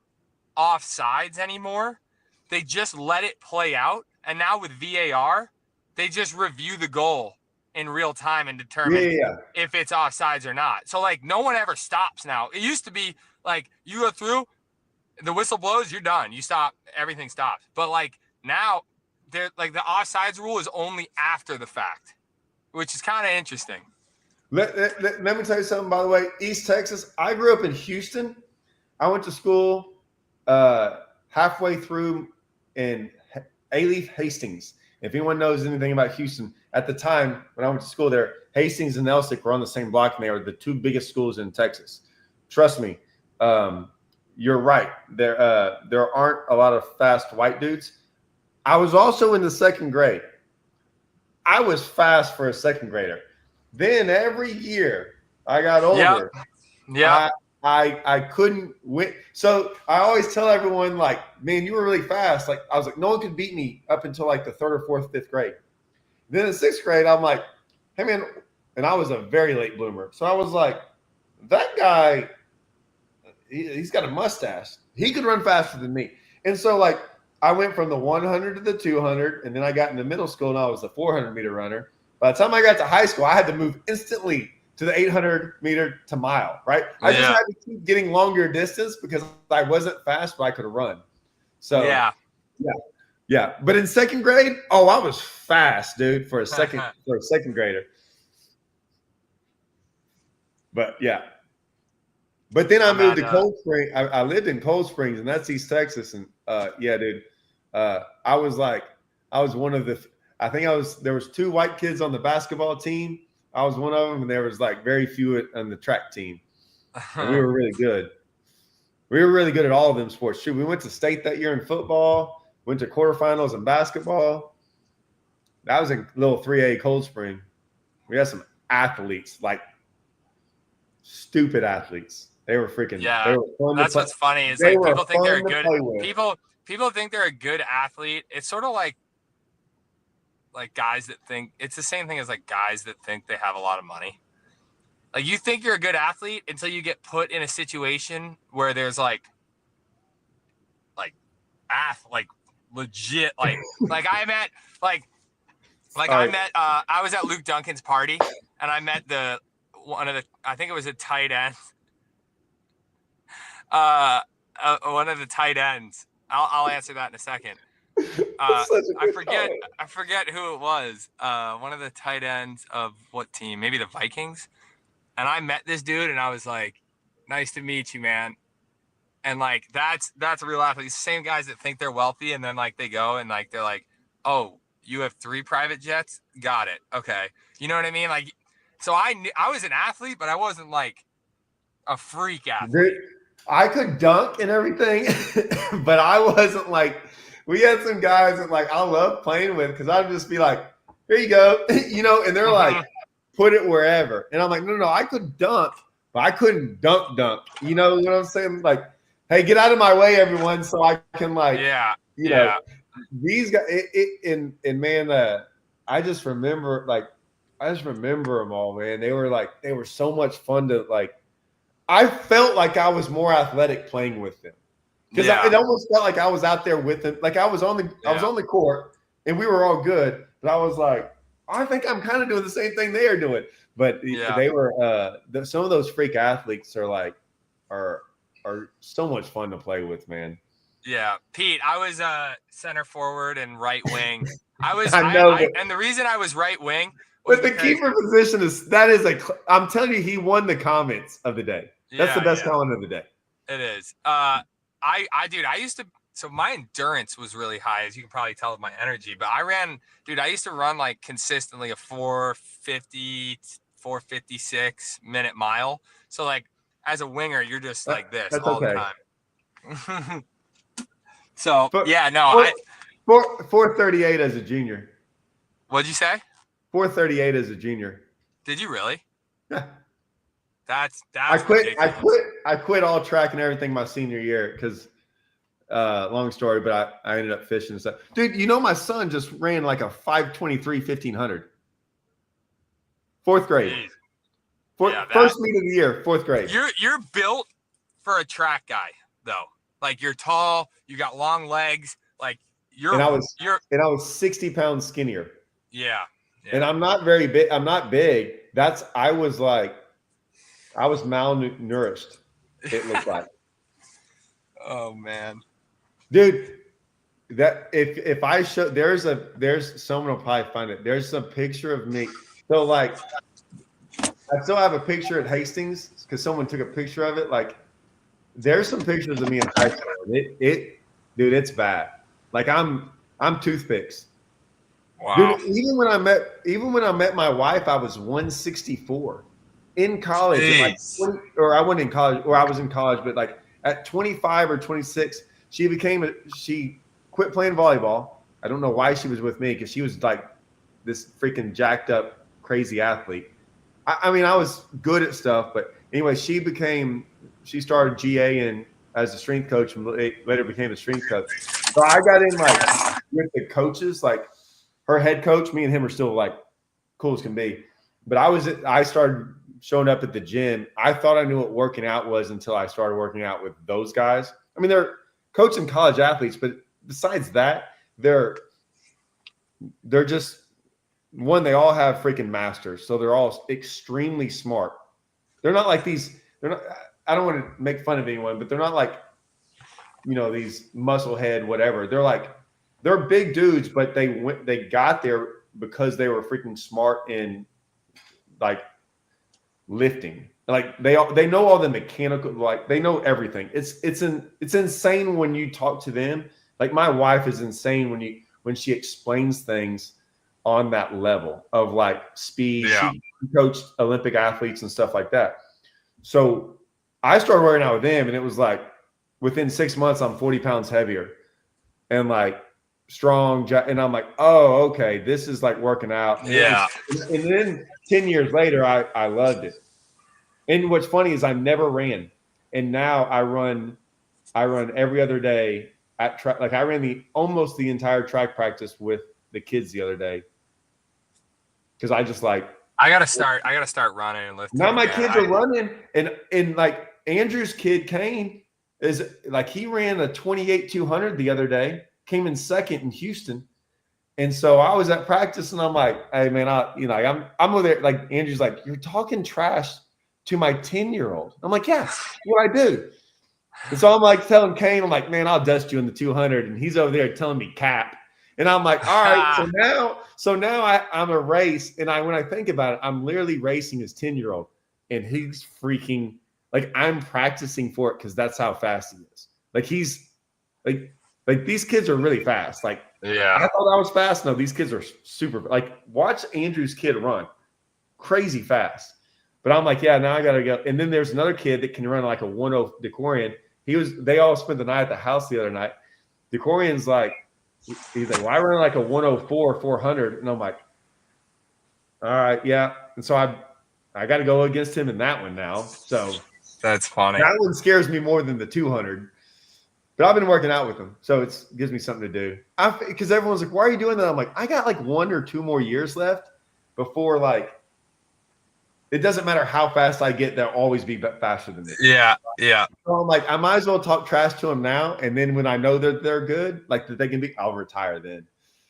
offsides anymore. They just let it play out. And now with VAR, they just review the goal in real time and determine if it's offsides or not. So, like, no one ever stops now. It used to be like you go through. The whistle blows, you're done. You stop, everything stops. But like now, they're like the offsides rule is only after the fact, which is kind of interesting. Let me tell you something, by the way. East Texas, I grew up in Houston. I went to school halfway through in Alief Hastings. If anyone knows anything about Houston, at the time when I went to school there, Hastings and Elsick were on the same block, and they were the two biggest schools in Texas. Trust me. You're right. There aren't a lot of fast white dudes. I was also in the second grade. I was fast for a second grader. Then every year I got older. Yeah. I couldn't win. So I always tell everyone, like, man, you were really fast. Like, I was like, no one could beat me up until like the 3rd or 4th, 5th grade. Then in 6th grade, I'm like, hey man, and I was a very late bloomer. So I was like, that guy, he's got a mustache. He could run faster than me. And so, like, I went from the 100 to the 200, and then I got into middle school, and I was the 400-meter runner. By the time I got to high school, I had to move instantly to the 800-meter to mile, right? I just had to keep getting longer distance because I wasn't fast, but I could run. So, yeah. But in 2nd grade, I was fast, dude, for a second grader. But, yeah. But then I moved to Cold Springs. I lived in Cold Springs, and that's East Texas. And dude, I was one of the. There was 2 white kids on the basketball team. I was one of them, and there was like very few on the track team. And we were really good. We were really good at all of them sports. Shoot, we went to state that year in football. Went to quarterfinals in basketball. That was a little 3A Cold Spring. We had some athletes, like stupid athletes. They were freaking. Yeah, they were fun that's to play. What's funny is They like people think they're fun to good. play with. People think they're a good athlete. It's sort of like guys that think it's the same thing as like guys that think they have a lot of money. Like you think you're a good athlete until you get put in a situation where there's like like legit, like I met like All I right. met I was at Luke Duncan's party and I met I think it was a tight end. One of the tight ends. I'll answer that in a second. I forget who it was. One of the tight ends of what team? Maybe the Vikings. And I met this dude, and I was like, "Nice to meet you, man." And like that's a real athlete. It's the same guys that think they're wealthy, and then like they go and like they're like, "Oh, you have 3 private jets? Got it. Okay." You know what I mean? Like, so I was an athlete, but I wasn't like a freak athlete. Dude, I could dunk and everything, but I wasn't like. We had some guys that like I love playing with because I'd just be like, "Here you go," and they're like, "Put it wherever," and I'm like, "No, I could dunk, but I couldn't dunk. You know what I'm saying? Like, hey, get out of my way, everyone, so I can like, know, these guys. And man, I just remember them all, man. They were so much fun to like. I felt like I was more athletic playing with them because it almost felt like I was out there with them. Like I was on the court and we were all good, but I was like, I think I'm kind of doing the same thing they are doing. But they were some of those freak athletes are so much fun to play with, man. Yeah, Pete, I was center forward and right wing. and the reason I was right wing. But the keeper position I'm telling you, he won the comments of the day. That's the best comment of the day. It is. So my endurance was really high, as you can probably tell with my energy, but I used to run like consistently a 4:50, 4:56 minute mile. So like as a winger, you're just like this all the time. So but, yeah, no, 4:38 as a junior. What'd you say? 4:38 as a junior. Did you really? Yeah. That's I quit all track and everything my senior year because long story, but I ended up fishing and stuff. Dude, my son just ran like a 5:23 1500. 4th grade. First meet of the year, 4th grade. You're built for a track guy though. Like you're tall, you got long legs, like I was 60 pounds skinnier. Yeah. And I'm not very big. I'm not big. I was malnourished. It looked like. Oh man, dude, that if I show there's someone will probably find it. There's some picture of me. So like, I still have a picture at Hastings because someone took a picture of it. Like, there's some pictures of me in high school. Dude, it's bad. Like I'm toothpicks. Wow. Dude, even when I met my wife, I was 164 in college. I wasn't in college, or I was in college, but like at 25 or 26, she quit playing volleyball. I don't know why she was with me because she was like this freaking jacked up, crazy athlete. I mean, I was good at stuff, but anyway, she started GA and as a strength coach and later became a strength coach. So I got in like with the coaches, like her head coach, me and him are still like cool as can be. But I started showing up at the gym. I thought I knew what working out was until I started working out with those guys. I mean, they're coaching college athletes, but besides that, they're just one, they all have freaking masters. So they're all extremely smart. They're not like I don't want to make fun of anyone, but they're not like, these musclehead, whatever. They're big dudes, but they got there because they were freaking smart in like lifting. Like they know all the mechanical, like they know everything. It's insane when you talk to them. Like my wife is insane when she explains things on that level of like speed. Yeah. She coached Olympic athletes and stuff like that. So I started working out with them, and it was like within 6 months, I'm 40 pounds heavier and like strong. And I'm like, oh, okay, this is like working out. Yeah. And then 10 years later, I loved it. And what's funny is I never ran. And now I run every other day at track. Like I ran almost the entire track practice with the kids the other day. Cause I just like, I gotta start running and lifting. Now my kids are running and like Andrew's kid, Kane, is like he ran a 28-200 the other day, came in second in Houston. And so I was at practice and I'm like, hey man, I'm over there. Like Andrew's like, you're talking trash to my 10-year-old. I'm like, yeah, that's what I do. And so I'm like telling Kane, I'm like, man, I'll dust you in the 200. And he's over there telling me cap. And I'm like, all right. So now I'm a race. And when I think about it, I'm literally racing his 10-year-old. And he's freaking, like, I'm practicing for it because that's how fast he is. Like, he's like these kids are really fast. Like, Yeah. I thought I was fast. No, these kids are super. Like, watch Andrew's kid run. Crazy fast. But I'm like, yeah, now I got to go. And then there's another kid that can run like a 1-0 Decorian. They all spent the night at the house the other night. Decorian's like, he's like, well, I run like a 104, 400. And I'm like, all right, yeah. And so I got to go against him in that one now. So that's funny. That one scares me more than the 200. But I've been working out with him, so it gives me something to do. Because everyone's like, why are you doing that? I'm like, I got like 1 or 2 more years left before, like, it doesn't matter how fast I get, they'll always be faster than me. Yeah, yeah. So I'm like, I might as well talk trash to them now, and then when I know that they're good, like that they can be, I'll retire then.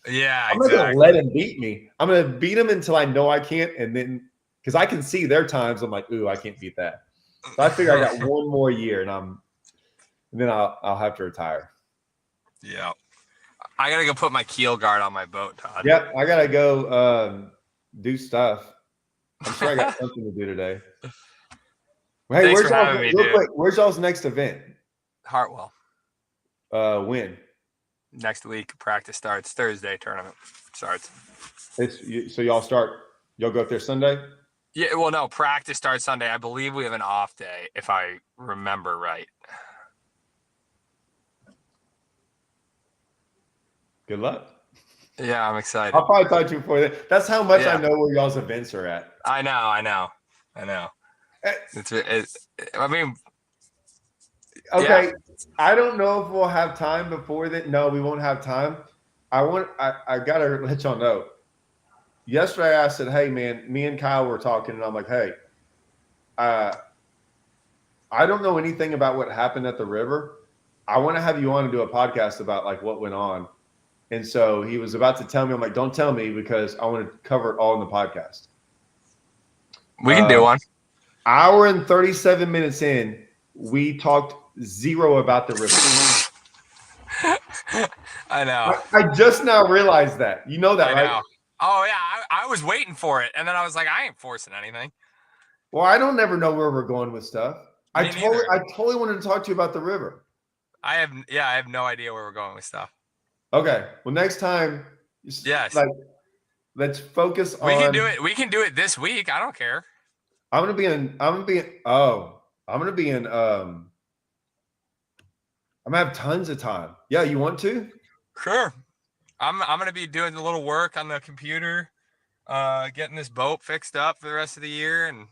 Yeah, I'm not gonna let them beat me. I'm gonna beat them until I know I can't, and then because I can see their times, I'm like, ooh, I can't beat that. So I figure I got 1 more year, and then I'll have to retire. Yeah, I gotta go put my keel guard on my boat, Todd. Yep, I gotta go do stuff. I'm sure I got something to do today. Well, hey, where's y'all's next event? Hartwell. When? Next week, practice starts. Thursday, tournament starts. So y'all go up there Sunday? Yeah, well, no, practice starts Sunday. I believe we have an off day, if I remember right. Good luck. Yeah, I'm excited. I'll probably talk to you before that. That's how much I know where y'all's events are at. I know. I mean, okay. Yeah. I don't know if we'll have time before that. No, we won't have time. I gotta let y'all know. Yesterday I said, hey man, me and Kyle were talking, and I'm like, hey, I don't know anything about what happened at the river. I want to have you on and do a podcast about like what went on. And so he was about to tell me, I'm like, don't tell me because I want to cover it all in the podcast. We can do one. Hour and 37 minutes in, we talked zero about the river. I know. I just now realized that. You know that, I right? know. Oh, yeah. I was waiting for it. And then I was like, I ain't forcing anything. Well, I don't never know where we're going with stuff. I totally wanted to talk to you about the river. I have no idea where we're going with stuff. Okay. Well, next time, yes. Like, let's focus on. We can do it. We can do it this week. I don't care. I'm gonna be in. I'm gonna have tons of time. Yeah, you want to? Sure. I'm gonna be doing a little work on the computer, getting this boat fixed up for the rest of the year, and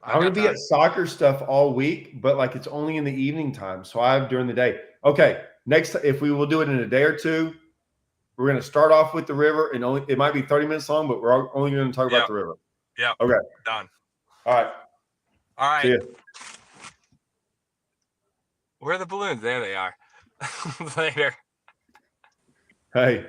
I'm gonna be at soccer stuff all week, but like it's only in the evening time, so I have during the day. Okay. Next, if we will do it in a day or two, we're going to start off with the river, and it might be 30 minutes long, but we're only going to talk about the river. Yeah. Okay. Done. All right. See ya. Where are the balloons? There they are. Later. Hey.